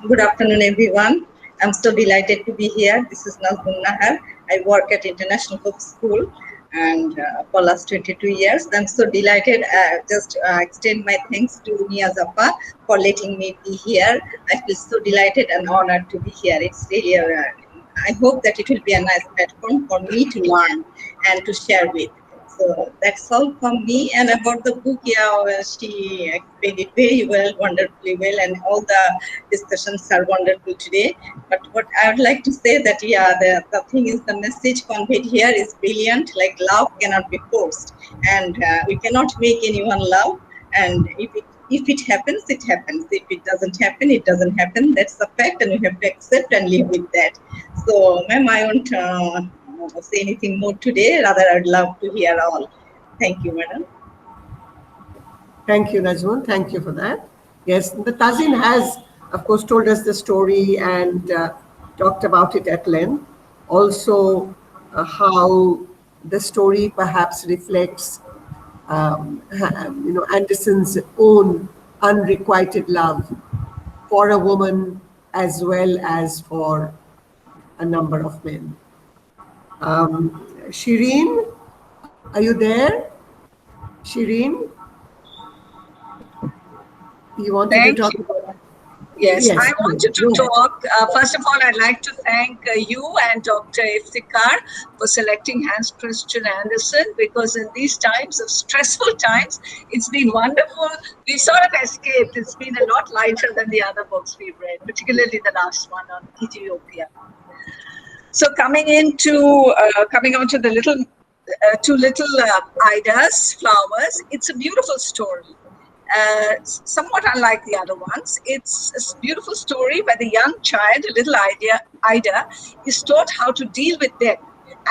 Good afternoon, everyone. I'm so delighted to be here. This is Najmun Nahar. I work at International Hope School. and for last 22 years. I'm so delighted. Just extend my thanks to Niyaz Appa for letting me be here. I feel so delighted and honored to be here. It's really I hope that it will be a nice platform for me to learn and to share with. So that's all from me. And about the book, yeah, well, she explained it very well, wonderfully well, and all the discussions are wonderful today. But what I would like to say that, yeah, the thing is, the message conveyed here is brilliant. Like, love cannot be forced, and we cannot make anyone love. And if it happens, it happens. If it doesn't happen, it doesn't happen. That's the fact, and we have to accept and live with that. So, ma'am, I won't say anything more today. Rather, I'd love to hear all. Thank you, madam. Thank you, Najmun. Thank you for that. Yes, the Tazin has, of course, told us the story and talked about it at length. Also, how the story perhaps reflects, Andersen's own unrequited love for a woman as well as for a number of men. Shireen, are you there? Shireen, you wanted to Thank talk you. about? Yes, Yes, I wanted to go ahead. talk. First of all, I'd like to thank you and Dr. Iftikhar for selecting Hans Christian Andersen, because in these times of stressful times, it's been wonderful. We sort of escaped. It's been a lot lighter than the other books we've read, particularly the last one on Ethiopia. So coming on to the little two little Ida's flowers, it's a beautiful story. Somewhat unlike the other ones, it's a beautiful story where the young child, a little Ida, is taught how to deal with death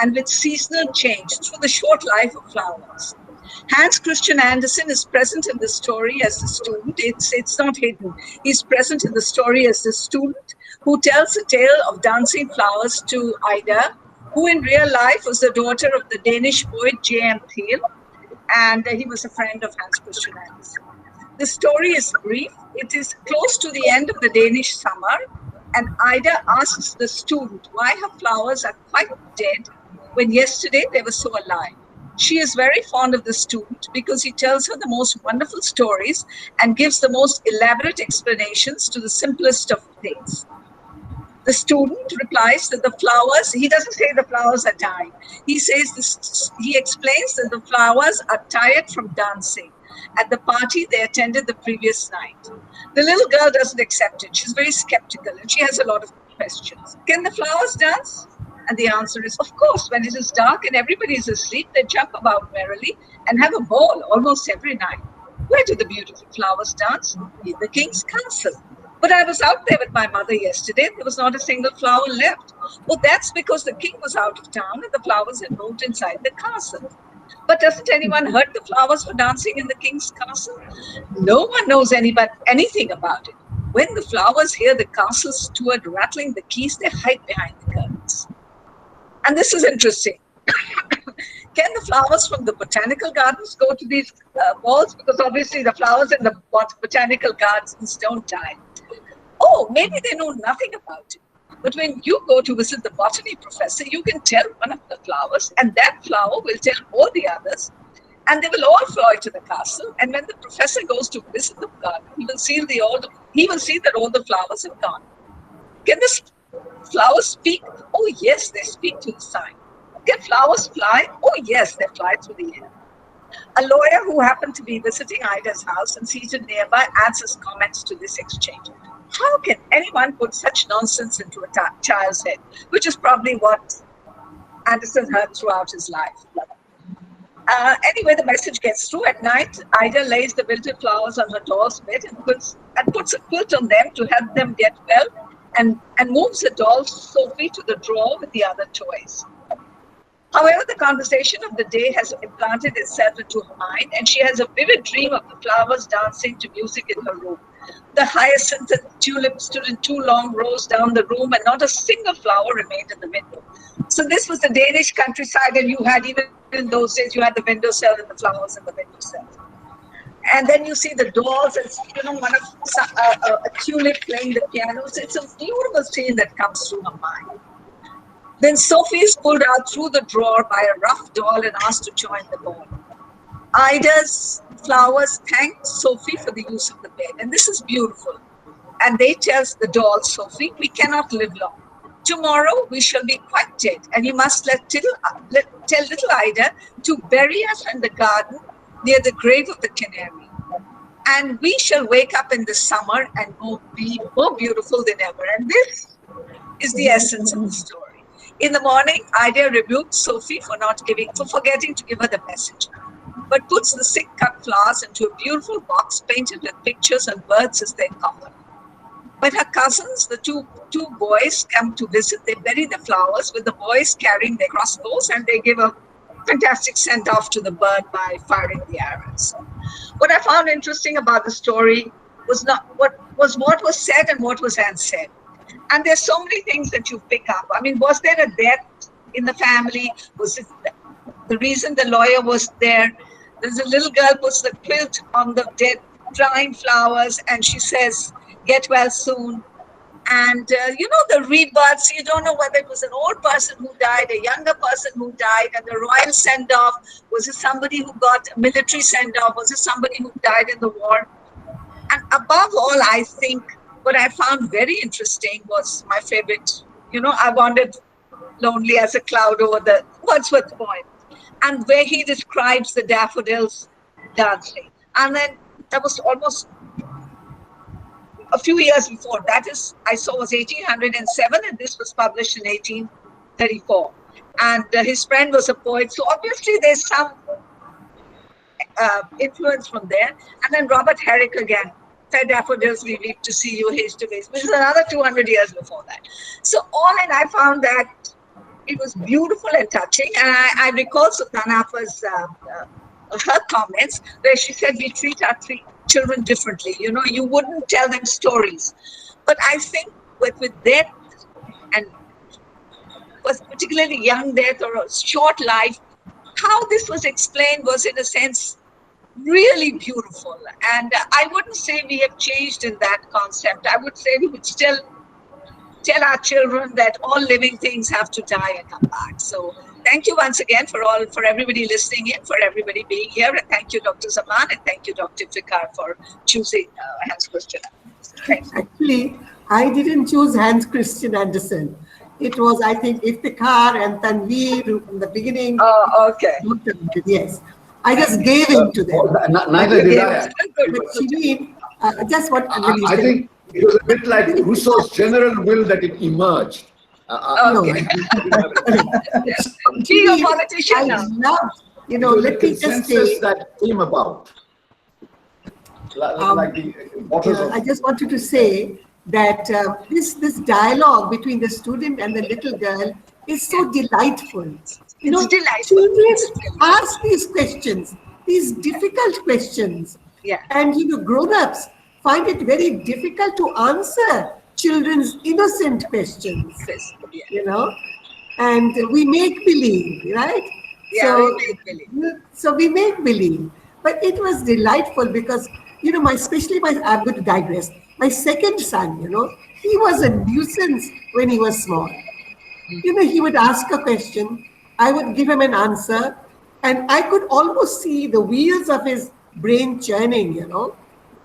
and with seasonal change through the short life of flowers. Hans Christian Andersen is present in the story as the student. It's not hidden. He's present in the story as the student who tells a tale of dancing flowers to Ida, who in real life was the daughter of the Danish poet J.M. Thiel, and he was a friend of Hans Christian Andersen. The story is brief. It is close to the end of the Danish summer, and Ida asks the student why her flowers are quite dead when yesterday they were so alive. She is very fond of the student because he tells her the most wonderful stories and gives the most elaborate explanations to the simplest of things. The student replies that the flowers, he doesn't say the flowers are dying. He says this, he explains that the flowers are tired from dancing at the party they attended the previous night. The little girl doesn't accept it. She's very skeptical and she has a lot of questions. Can the flowers dance? And the answer is, of course, when it is dark and everybody is asleep, they jump about merrily and have a ball almost every night. Where do the beautiful flowers dance? In the king's castle. But I was out there with my mother yesterday. There was not a single flower left. Well, that's because the king was out of town and the flowers had moved inside the castle. But doesn't anyone hurt the flowers for dancing in the king's castle? No one knows anything about it. When the flowers hear the castle steward rattling the keys, they hide behind the curtains. And this is interesting. Can the flowers from the botanical gardens go to these balls? Because obviously the flowers in the botanical gardens don't die. Oh, maybe they know nothing about it. But when you go to visit the botany professor, you can tell one of the flowers, and that flower will tell all the others, and they will all fly to the castle. And when the professor goes to visit the garden, he will see that all the flowers have gone. Can the flowers speak? Oh, yes, they speak to the sign. Can flowers fly? Oh, yes, they fly through the air. A lawyer who happened to be visiting Ida's house and seated nearby adds his comments to this exchange. How can anyone put such nonsense into a child's head? Which is probably what Andersen heard throughout his life. Anyway, the message gets through. At night, Ida lays the wilted flowers on her doll's bed and puts a quilt on them to help them get well, and moves the doll Sophie to the drawer with the other toys. However, the conversation of the day has implanted itself into her mind, and she has a vivid dream of the flowers dancing to music in her room. The hyacinth and tulip stood in two long rows down the room, and not a single flower remained in the window. So this was the Danish countryside, and you had, even in those days, you had the windowsill and the flowers in the windowsill. And then you see the dolls, and one of a tulip playing the piano. So it's a beautiful scene that comes through her mind. Then Sophie is pulled out through the drawer by a rough doll and asked to join the ball. Ida's flowers thank Sophie for the use of the bed. And this is beautiful. And they tells the doll, Sophie, we cannot live long. Tomorrow we shall be quite dead, and you must tell little Ida to bury us in the garden near the grave of the canary. And we shall wake up in the summer and be more beautiful than ever. And this is the essence of the story. In the morning, Ida rebuked Sophie for forgetting to give her the message, but puts the sick cut flowers into a beautiful box painted with pictures and birds as their cover. When her cousins, the two boys, come to visit, they bury the flowers with the boys carrying their crossbows, and they give a fantastic send-off to the bird by firing the arrows. What I found interesting about the story was not what was said and what was unsaid. And there's so many things that you pick up. I mean, was there a death in the family? Was it the reason the lawyer was there? There's a little girl puts the quilt on the dead, drying flowers, and she says, get well soon. And, the rebirths, you don't know whether it was an old person who died, a younger person who died, and the royal send-off, was it somebody who got a military send-off? Was it somebody who died in the war? And above all, I think what I found very interesting was my favorite, I wandered lonely as a cloud over the Wordsworth poem, and where he describes the daffodils dancing. And then that was almost a few years before. That is, I saw was 1807, and this was published in 1834. And his friend was a poet, so obviously there's some influence from there. And then Robert Herrick again, fair daffodils we weep to see you haste to waste, which is another 200 years before that. So all in, I found that it was beautiful and touching. And I recall Sultana Apa's her comments where she said we treat our children differently. You wouldn't tell them stories. But I think with death, and was particularly young death or a short life, how this was explained was in a sense really beautiful. And I wouldn't say we have changed in that concept. I would say we would still tell our children that all living things have to die and come back. So thank you once again for everybody listening in, for everybody being here. And thank you, Dr. Zaman, and thank you, Dr. Fikar, for choosing Hans Christian Andersen. Actually, I didn't choose Hans Christian Andersen. It was, I think, Iftikhar and Tanveer who from the beginning. Oh, okay. Yes. I just gave in to them. Neither did I. But just what I think it was a bit like Rousseau's general will that it emerged. Okay. Be a politician now. Let me just say that came about. I just wanted to say that this dialogue between the student and the little girl is so delightful. It's delightful. Children ask these questions, these difficult questions. Yeah. And grown-ups find it very difficult to answer children's innocent questions. And we make believe, right? Yeah, we make believe. So we make believe. But it was delightful because, I'm going to digress. My second son, he was a nuisance when he was small. He would ask a question, I would give him an answer, and I could almost see the wheels of his brain churning,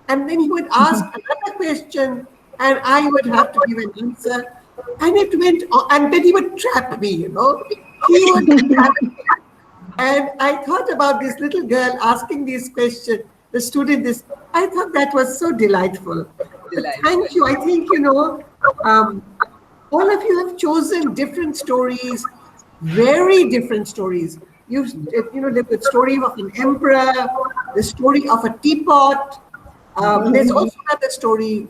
And then he would ask another question, and I would have to give an answer. And it went on, and then he would trap me, He would trap me. And I thought about this little girl asking these questions, the student this, I thought that was so delightful. Thank you. I think, all of you have chosen different stories, very different stories. The story of an emperor, the story of a teapot. There's also another story,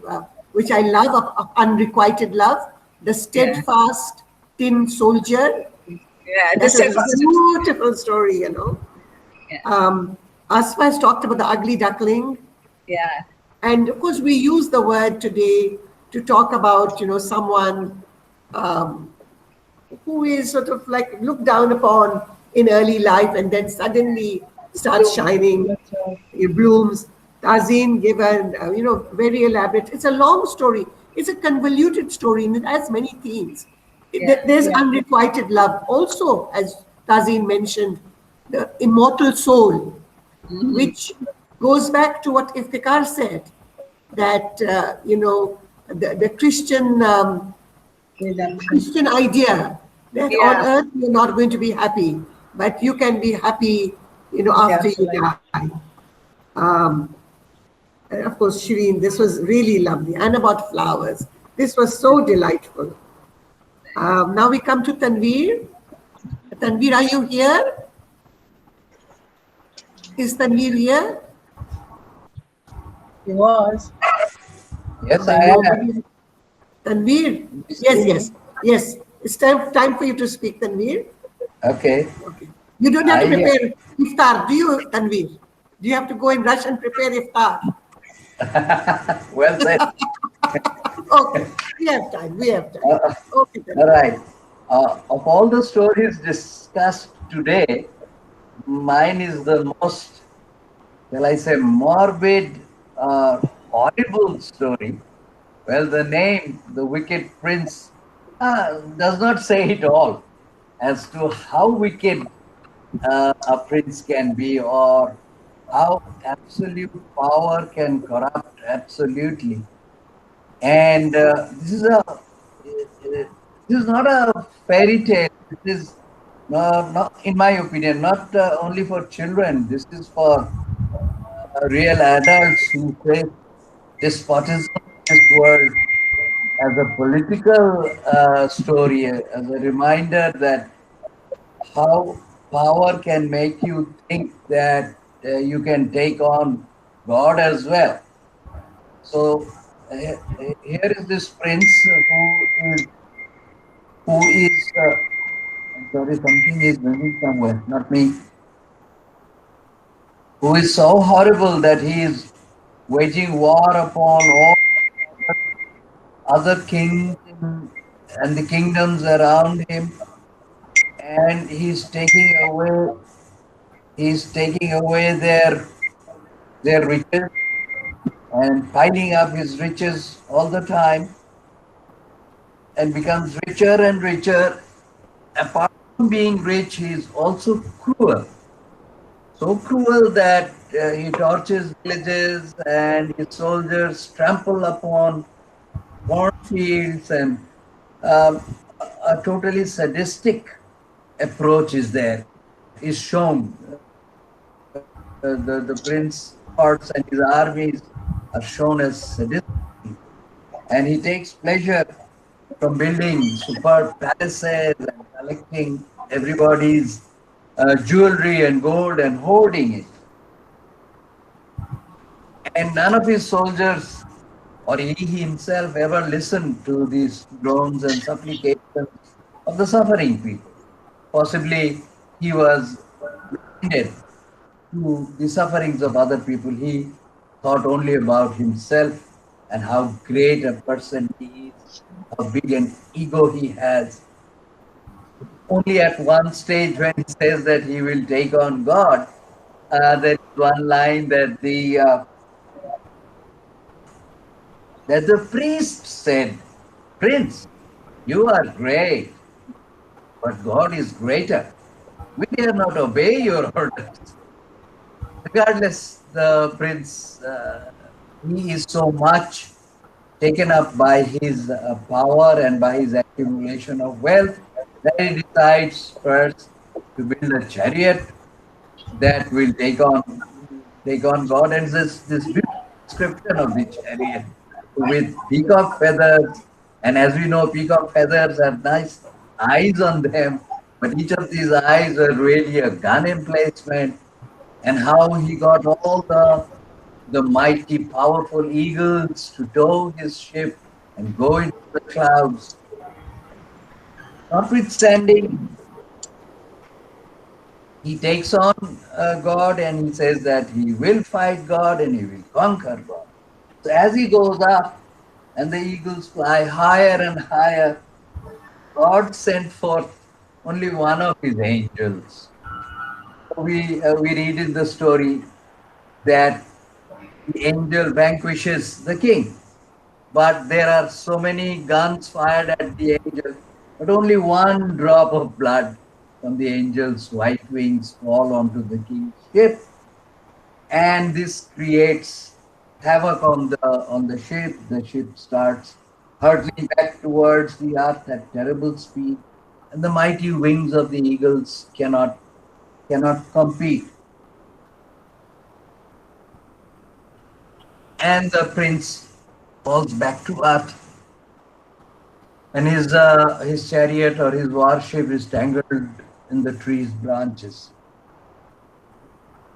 which I love, of unrequited love, the steadfast tin soldier. Yeah, that's a beautiful story, Asfa has talked about the ugly duckling. Yeah. And of course, we use the word today to talk about, someone who is sort of like looked down upon in early life and then suddenly starts shining, it blooms. Tazeen gave very elaborate. It's a long story. It's a convoluted story and it has many themes. There's unrequited love. Also, as Tazeen mentioned, the immortal soul, which goes back to what Iftikhar said, that, the Christian idea that on earth you're not going to be happy, but you can be happy, after you die. Um, and of course, Shireen, this was really lovely. And about flowers. This was so delightful. Now we come to Tanveer. Tanveer, are you here? Is Tanveer here? He was. Yes, I am. Tanveer? Yes. It's time for you to speak, Tanveer. Okay. You don't have to prepare iftar, do you, Tanveer? Do you have to go and rush and prepare iftar? Well said. Okay, we have time. Okay, Tanveer. All right. Of all the stories discussed today, mine is the most, shall I say, morbid, horrible story. Well, the name, The Wicked Prince, does not say it all as to how wicked a prince can be, or how absolute power can corrupt absolutely. And this is not a fairy tale. This is not, in my opinion, not only for children. This is for real adults who face despotism in this world as a political story, as a reminder that how power can make you think that you can take on God as well. So here is this prince who is I'm sorry, something is moving somewhere, not me. Who is so horrible that he is waging war upon all other kings and the kingdoms around him, and he's taking away their riches and piling up his riches all the time, and becomes richer and richer. Apart from being rich, he is also cruel. So cruel that he tortures villages and his soldiers trample upon cornfields, and um, a totally sadistic approach is there, is shown. The prince hordes and his armies are shown as sadistic, and he takes pleasure from building superb palaces and collecting everybody's jewelry and gold and hoarding it. And none of his soldiers or he himself ever listened to these groans and supplications of the suffering people. Possibly he was blinded to the sufferings of other people. He thought only about himself and how great a person he is, how big an ego he has. Only at one stage, when he says that he will take on God, there is one line that the priest said, "Prince, you are great, but God is greater. We dare not obey your orders." Regardless, the prince, he is so much taken up by his power and by his accumulation of wealth that he decides first to build a chariot that will take on God. And this beautiful description of the chariot with peacock feathers. And as we know, peacock feathers have nice eyes on them, but each of these eyes are really a gun emplacement. And how he got all the mighty, powerful eagles to tow his ship and go into the clouds. Notwithstanding, he takes on God, and he says that he will fight God and he will conquer God. So as he goes up and the eagles fly higher and higher, God sent forth only one of his angels. We read in the story that the angel vanquishes the king, but there are so many guns fired at the angel but only one drop of blood from the angel's white wings fall onto the king's ship, and this creates havoc on the ship. The ship starts hurtling back towards the earth at terrible speed, and the mighty wings of the eagles cannot compete. And the prince falls back to earth, and his chariot or his warship is tangled in the tree's branches.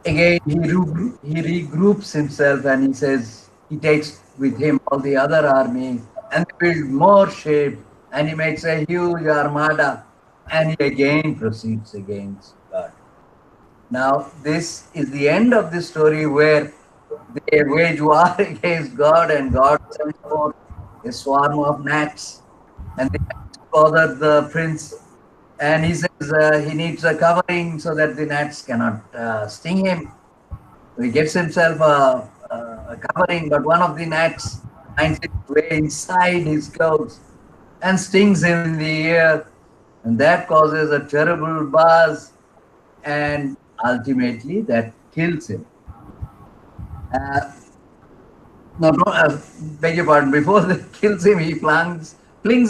Again, he regroups himself, and he says he takes with him all the other army and they build more ship, and he makes a huge armada, and he again proceeds against God. Now, this is the end of the story where they wage war against God, and God sends forth a swarm of gnats, and they bother the prince, and he says he needs a covering so that the gnats cannot sting him. So he gets himself a covering, but one of the gnats finds its way inside his clothes and stings him in the ear, and that causes a terrible buzz, and ultimately that kills him. Beg your pardon, before that kills him, he flings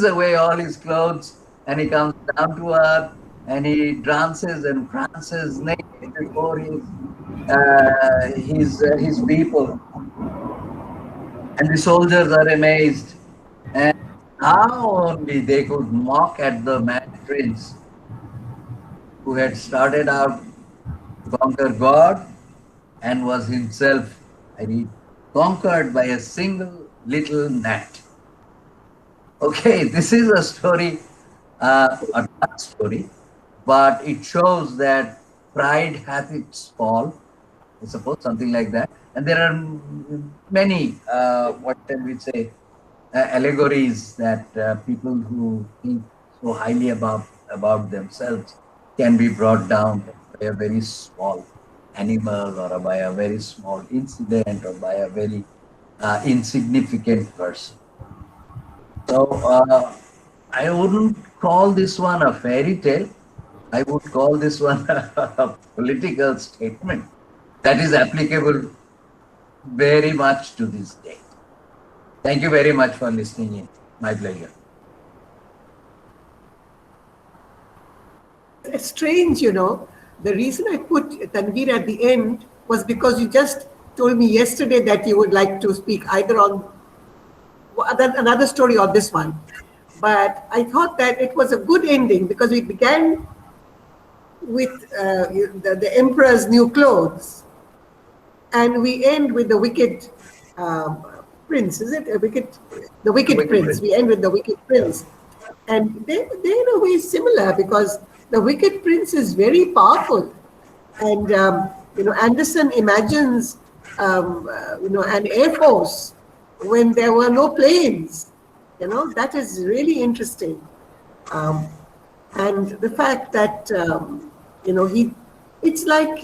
away all his clothes, and he comes down to earth, and he dances and prances naked before his people. And the soldiers are amazed. And how only they could mock at the mad prince who had started out to conquer God and was himself, I read, conquered by a single little gnat. Okay, this is a story, a dark story, but it shows that pride hath its fall, I suppose, something like that. And there are many, what shall we say, allegories that people who think so highly about themselves can be brought down by a very small animal, or by a very small incident, or by a very insignificant person. So I wouldn't call this one a fairy tale. I would call this one a political statement that is applicable very much to this day. Thank you very much for listening in. My pleasure. It's strange, you know. The reason I put Tanveer at the end was because you just told me yesterday that you would like to speak either on another story or this one. But I thought that it was a good ending because we began with the emperor's new clothes, and we end with the wicked prince. Is it the wicked prince? We end with the wicked prince, and they're in a way similar because the wicked prince is very powerful, and Andersen imagines an air force when there were no planes. That is really interesting. And the fact that, it's like,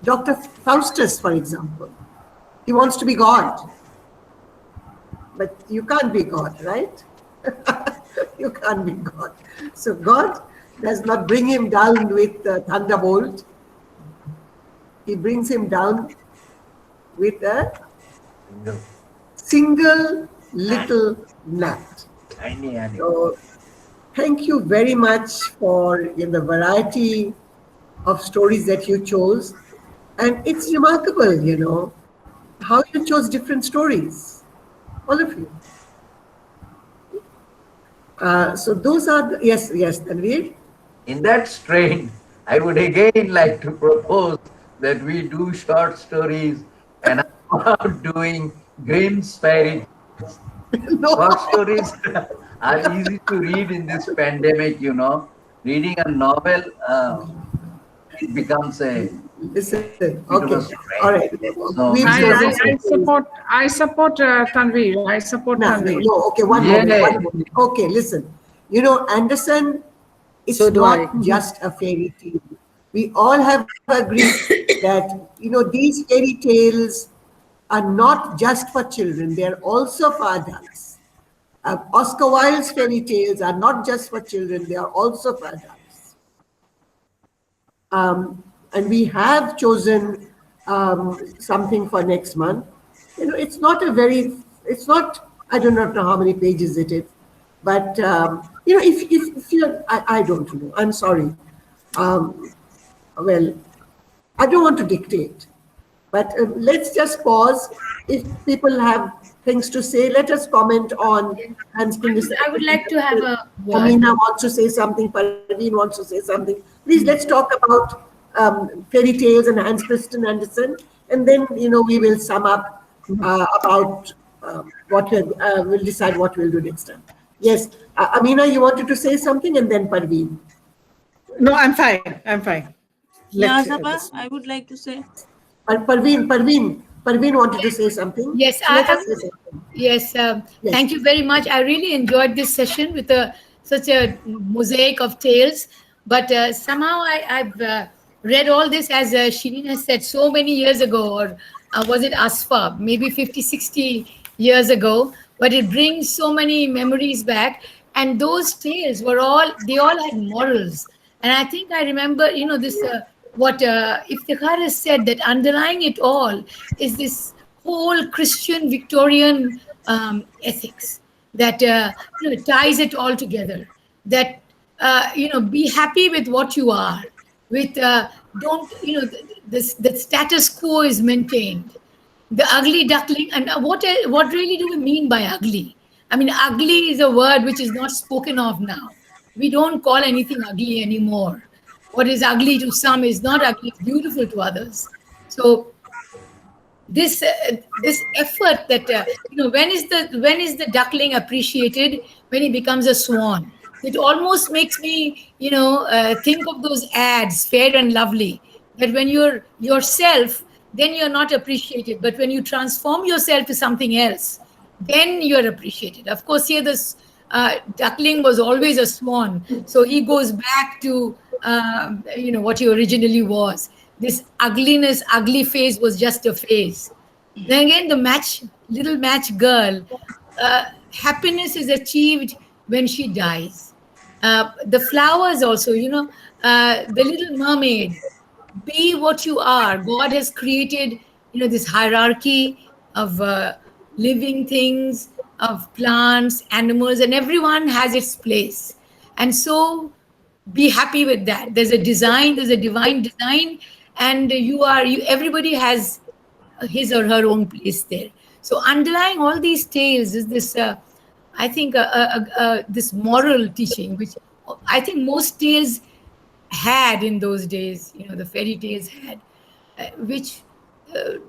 Dr. Faustus, for example, he wants to be God, but you can't be God, right? You can't be God. So God does not bring him down with the thunderbolt. He brings him down with a single little gnat. Tiny animal. So, thank you very much for the variety of stories that you chose. And it's remarkable, how you chose different stories, all of you. So those are, yes, Tanveer? In that strain, I would again like to propose that we do short stories, and I'm not doing Grimm's fairy tales. No. Short stories are easy to read in this pandemic, Reading a novel, it becomes a... Listen, okay, all right. So, I support Tanveer. I support Tanveer. No, okay, one moment. Okay, listen. Andersen, it's not just a fairy tale. We all have agreed that, these fairy tales are not just for children. They are also for adults. Oscar Wilde's fairy tales are not just for children, they are also for adults. And we have chosen something for next month. You know, it's not, I do not know how many pages it is, but, you know, if you're, I don't know, I'm sorry. Well, I don't want to dictate, but let's just pause. If people have things to say, let us comment on Hans I would like to have a word. Amina wants to say something, Parveen wants to say something. Please, let's talk about fairy tales and Hans Christian Andersen, and then, you know, we will sum up about what we'll decide what we'll do next time. Yes, Amina, you wanted to say something, and then Parveen. No, I'm fine. I'm fine. Yeah, Zapa, I would like to say. Parveen wanted to say something. Yes, So let us say something. Yes, Yes. thank you very much. I really enjoyed this session with such a mosaic of tales. But somehow I've read all this, as Shireen has said, so many years ago, or was it Asfa, maybe 50, 60 years ago. But it brings so many memories back. And those tales they all had morals. And I think I remember, you know, this, what Iftikhar has said, that underlying it all is this whole Christian Victorian ethics that you know, ties it all together. That you know, be happy with what you are. With don't, you know, the status quo is maintained. The ugly duckling, and what really do we mean by ugly? I mean, ugly is a word which is not spoken of now. We don't call anything ugly anymore. What is ugly to some is not ugly; it's beautiful to others. So this effort that you know, when is the duckling appreciated? When he becomes a swan. It almost makes me, you know, think of those ads, Fair and Lovely, that when you're yourself, then you're not appreciated, but when you transform yourself to something else, then you're appreciated. Of course, here this duckling was always a swan, so he goes back to you know, what he originally was. This ugliness, ugly face was just a phase. Then again, the little match girl, happiness is achieved when she dies. The flowers also, you know, the Little Mermaid, be what you are. God has created, you know, this hierarchy of living things, of plants, animals, and everyone has its place. And so be happy with that. There's a design, there's a divine design, and everybody has his or her own place there. So underlying all these tales is this, I think, this moral teaching, which I think most tales had in those days, you know, the fairy tales had, which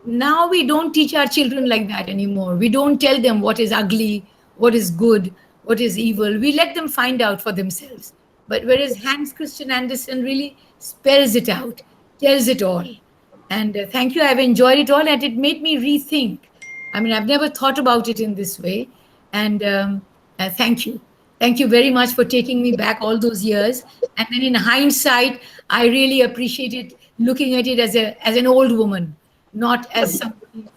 now we don't teach our children like that anymore. We don't tell them what is ugly, what is good, what is evil. We let them find out for themselves. But whereas Hans Christian Andersen really spells it out, tells it all. And thank you, I've enjoyed it all, and it made me rethink. I mean, I've never thought about it in this way. And thank you. Thank you very much for taking me back all those years. And then in hindsight, I really appreciated looking at it as an old woman, not as somebody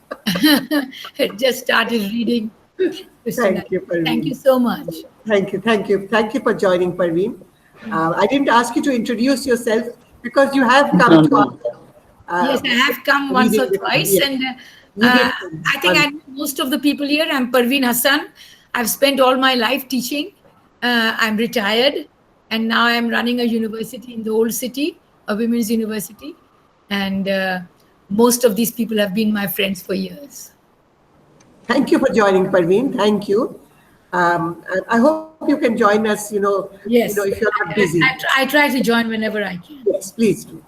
who just started reading. Thank you, Parveen. Thank you so much. Thank you for joining, Parveen. I didn't ask you to introduce yourself because you have come to us. Yes, I have come once or twice, yes. and I think I know most of the people here. I'm Parveen Hassan. I've spent all my life teaching. I'm retired, and now I'm running a university in the old city, a women's university, and most of these people have been my friends for years. Thank you for joining, Parveen. Thank you. I hope you can join us, Yes, if you're not busy. I try to join whenever I can. Yes, please do.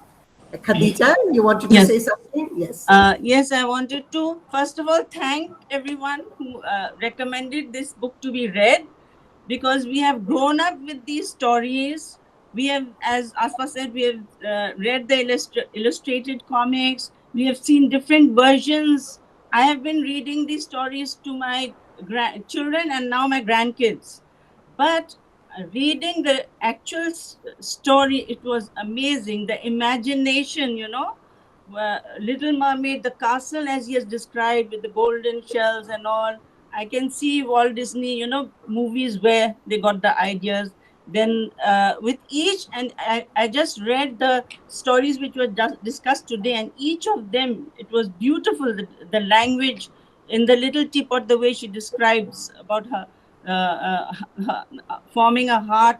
Khadija, you wanted to say something? Yes. Yes, I wanted to, first of all, thank everyone who recommended this book to be read, because we have grown up with these stories. We have, as Asfa said, we have read the illustrated comics. We have seen different versions. I have been reading these stories to my children and now my grandkids. But reading the actual story, it was amazing. The imagination, Little Mermaid, the castle as he has described with the golden shells and all. I can see Walt Disney, you know, movies where they got the ideas. Then with each, and I just read the stories which were just discussed today, and each of them, it was beautiful. The language in the little teapot, the way she describes about her, her forming a heart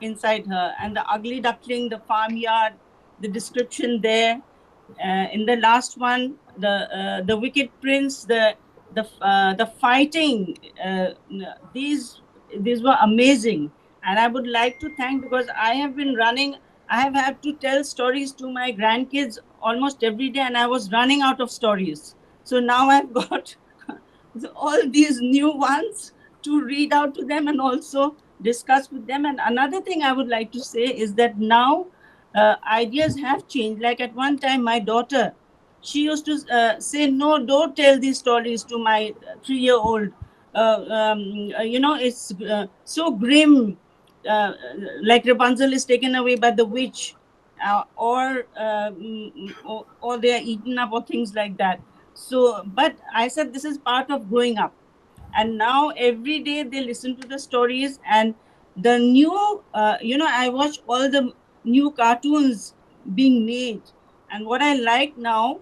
inside her, and the ugly duckling, the farmyard, the description there. In the last one, the wicked prince, the fighting, these were amazing. And I would like to thank, because I have been running, I have had to tell stories to my grandkids almost every day, and I was running out of stories. So now I've got all these new ones to read out to them and also discuss with them. And another thing I would like to say is that now ideas have changed. Like at one time, my daughter, she used to say, no, don't tell these stories to my 3-year-old. You know, it's so grim. Like Rapunzel is taken away by the witch, or they are eaten up, or things like that. So, but I said this is part of growing up. And now every day they listen to the stories, and the new, you know, I watch all the new cartoons being made. And what I like now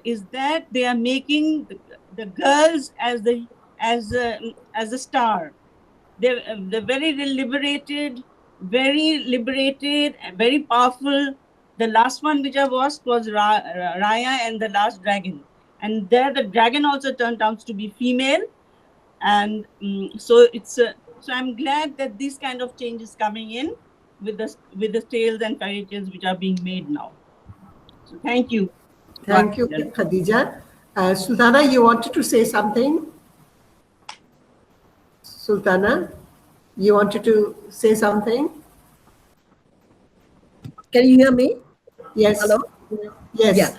is that they are making the girls as the star. They're very liberated, and very powerful. The last one which I watched was Raya and the Last Dragon, and there the dragon also turned out to be female. And so it's so I'm glad that this kind of change is coming in with the tales and fairy tales which are being made now. So thank you. Thank you, Khadija. Sultana, you wanted to say something? Sultana, you wanted to say something? Can you hear me? Yes. Hello? Yes. Yeah.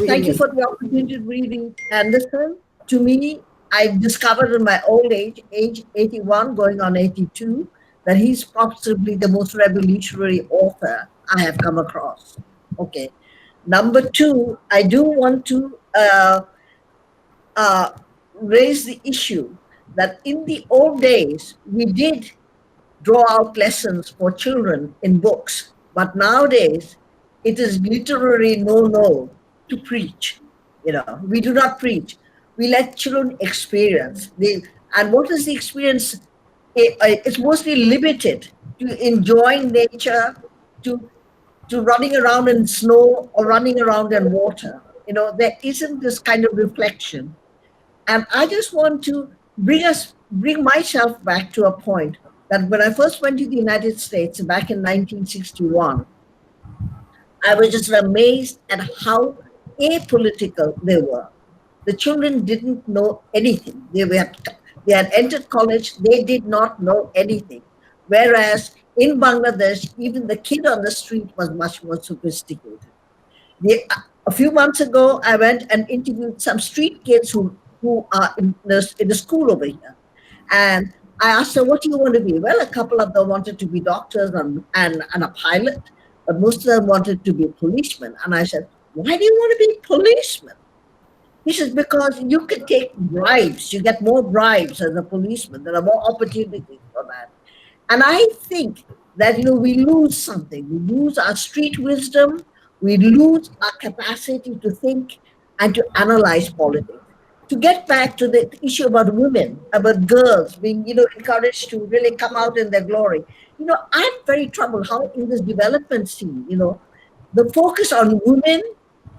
Thank you for the opportunity to read Andersen. To me, I discovered in my old age 81, going on 82, that he's possibly the most revolutionary author I have come across. Okay. Number two, I do want to raise the issue that in the old days, we did draw out lessons for children in books, but nowadays, it is literally no to preach. You know, we do not preach. We let children experience. And what is the experience? It's mostly limited to enjoying nature, to running around in snow or running around in water. You know, there isn't this kind of reflection. And I just want to bring myself back to a point that when I first went to the United States back in 1961, I was just amazed at how apolitical they were. The children didn't know anything. They had entered college, they did not know anything. Whereas in Bangladesh, even the kid on the street was much more sophisticated. A few months ago, I went and interviewed some street kids who are in the school over here. And I asked her, what do you want to be? Well, a couple of them wanted to be doctors and a pilot, but most of them wanted to be policemen. And I said, why do you want to be policemen? He says, because you can take bribes. You get more bribes as a policeman. There are more opportunities for that. And I think that, you know, we lose something. We lose our street wisdom. We lose our capacity to think and to analyze politics. To get back to the issue about women, about girls being, you know, encouraged to really come out in their glory. You know, I'm very troubled how in this development scene, you know, the focus on women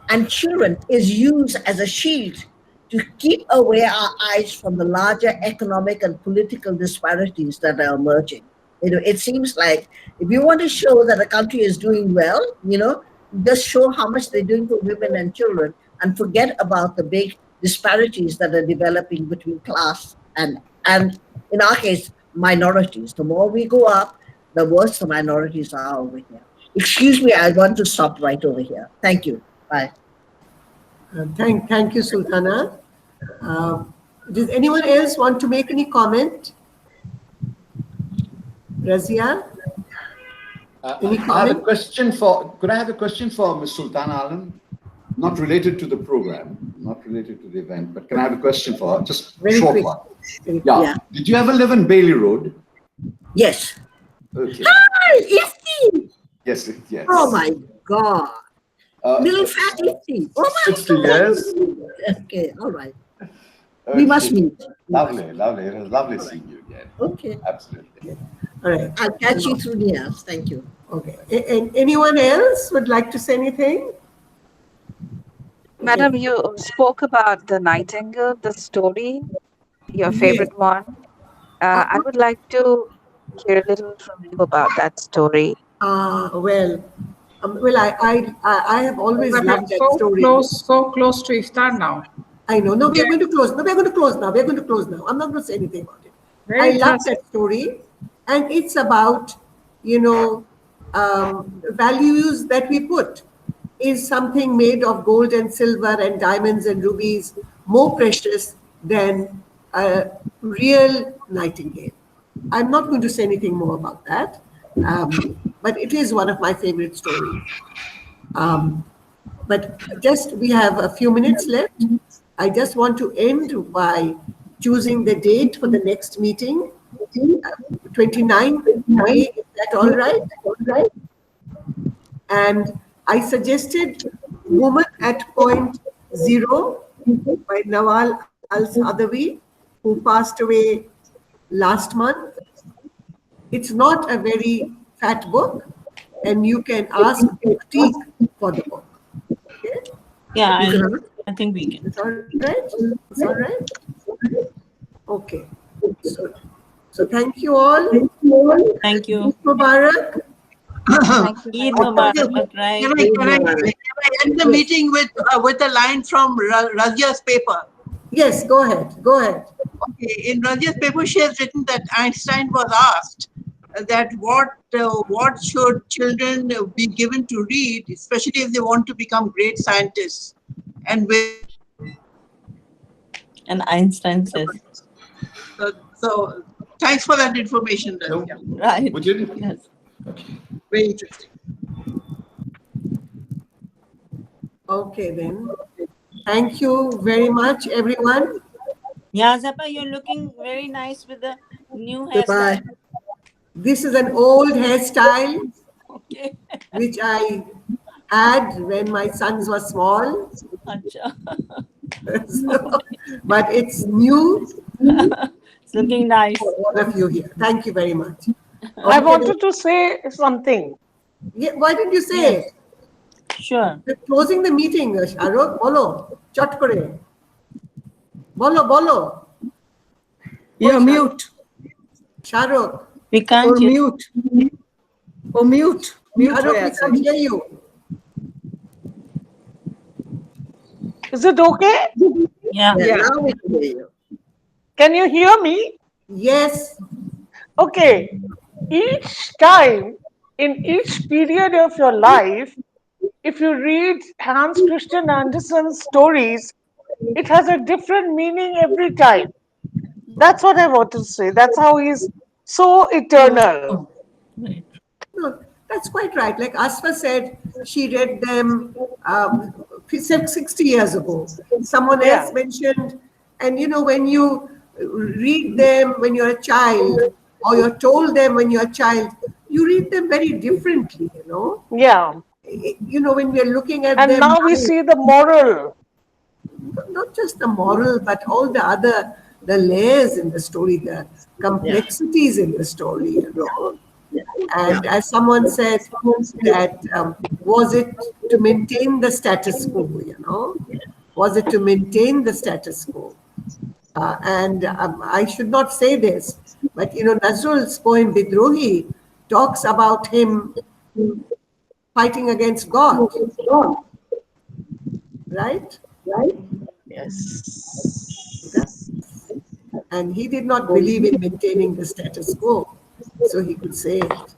and children is used as a shield to keep away our eyes from the larger economic and political disparities that are emerging. You know, it seems like if you want to show that a country is doing well, you know, just show how much they're doing for women and children and forget about the big disparities that are developing between class and in our case, minorities. The more we go up, the worse the minorities are over here. Excuse me, I want to stop right over here. Thank you. Bye. Thank you, Sultana. Does anyone else want to make any comment? Razia? Any comment? I have a question for, could I have a question for Ms. Sultana Alam? Not related to the program. not related to the event, but can I have a question for her? Just Very short quick. one. Yeah. Yeah. Did you ever live in Bailey Road? Yes. Okay. Hi, Ifti. Yes, yes. Oh my God. Little fat Ifti. Oh my 60 God. years. Okay, all right. We must Okay. meet. Lovely, lovely. It was lovely seeing you again. Okay. Absolutely. All right. I'll catch you through Nias. Thank you. Okay. And anyone else would like to say anything? Madam, you spoke about the Nightingale, the story, your favorite one. I would like to hear a little from you about that story. Well, I have always But loved that we're story. so close to iftar now. I know. No, we are going to close. No, we are going to close now. We are going to close now. I'm not going to say anything about it. Very I love interesting. that story, and it's about, you know, values that we put. Is something made of gold and silver and diamonds and rubies more precious than a real nightingale? I'm not going to say anything more about that, but it is one of my favorite stories. But just we have a few minutes left. I just want to end by choosing the date for the next meeting, 29th May. Is that all right? And I suggested Woman at Point Zero by Nawal Al-Sadawi, who passed away last month. It's not a very fat book, and you can ask critique for the book. Okay? Yeah, You can ask. I think we can. It's all right. It's all right. Okay. So thank you all. Thank you. Eid Mubarak. Eid Mubarak, right? Can I end the meeting with a line from Razia's paper? Yes, go ahead. Go ahead. Okay. In Razia's paper, she has written that Einstein was asked that what should children be given to read, especially if they want to become great scientists. And Einstein says. So thanks for that information, Razia. Right. Would you? Yes. Very interesting. Okay, then. Thank you very much, everyone. Yeah, Zappa, you're looking very nice with the new Goodbye. hairstyle. This is an old hairstyle, Okay. which I had when my sons were small. But it's new. It's looking nice. For all of you here. Thank you very much. I wanted to say something. Yeah, why didn't you say it? Sure. We're closing the meeting, Shahrukh. Bolo. Chat kore. Bolo. You're mute. Shahrukh. We can't Or mute. Or mute. Mute. Shahrukh, we can't hear you. Is it okay? Yeah. Now we can hear you. Can you hear me? Yes. Okay. Each time, in each period of your life, if you read Hans Christian Andersen's stories, it has a different meaning every time. That's what I want to say. That's how he's so eternal. No, that's quite right. Like Asfa said, she read them 60 years ago. Someone else mentioned, and you know, when you read them when you're a child, or you're told them when you're a child, you read them very differently, you know? Yeah. You know, when we're looking at and them. And now we see the moral. Not just the moral, but all the other, the layers in the story, the complexities in the story, you know? And as someone said, that was it to maintain the status quo, you know? Was it to maintain the status quo? And I should not say this, but you know, Nazrul's poem Bidrohi talks about him fighting against God. Right? Yes. And he did not believe in maintaining the status quo, so he could say it.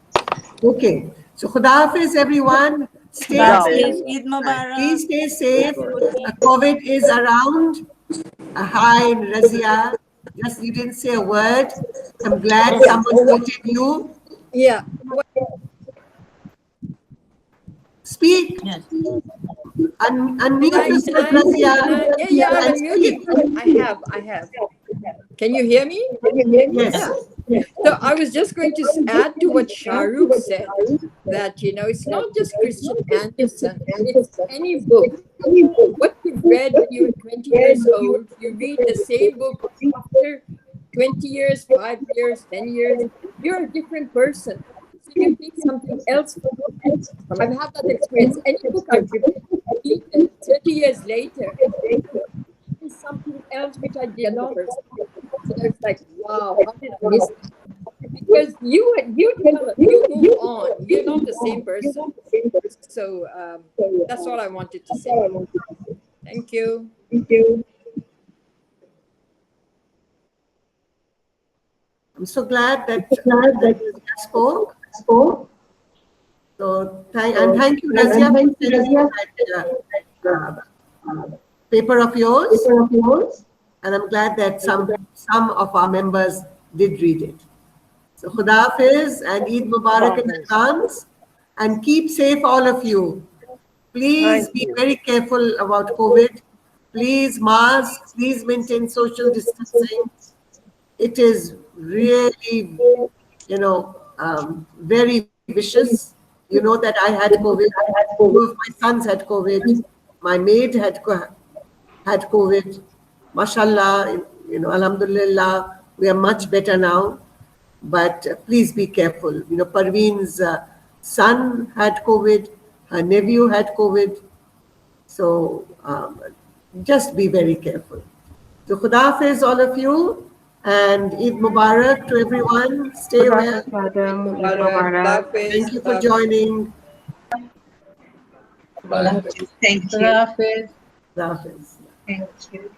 Okay, so Khuda Hafiz, everyone. Stay safe. Eid Mubarak. Please stay safe. COVID is around. Hi, Razia. Just you didn't say a word. I'm glad someone voted you. Yeah. Speak. Yes. Unmute yourself, Razia. Yeah, I'm And unmuted. speak. I have. Can you hear me? Yes. Yeah. So I was just going to add to what Shahrukh said, that, it's not just Christian Andersen, it's any book. What you read when you were 20 years old, you read the same book after 20 years, 5 years, 10 years, you're a different person. So you take something else from it. I've had that experience. Any book I read 30 years later, is something else which I did not understand. So it's like, wow, how did I miss that? Because you develop, you move on. You're not the same person. So that's what I wanted to say. Thank you. I'm so glad that you spoke. So thank you, Razia, for sending that paper of yours. And I'm glad that some of our members did read it. So Khuda Hafiz and Eid Mubarak in advance. And keep safe, all of you. Please be very careful about COVID. Please mask. Please maintain social distancing. It is really, very vicious. You know that I had COVID. Two of my sons had COVID. My maid had COVID. Mashallah, Alhamdulillah, we are much better now. But please be careful. Parveen's son had COVID. Her nephew had COVID. So just be very careful. So Khuda Hafiz, all of you. And Eid Mubarak to everyone. Stay well. Thank you for joining. Thank you. Khuda Hafiz. Thank you.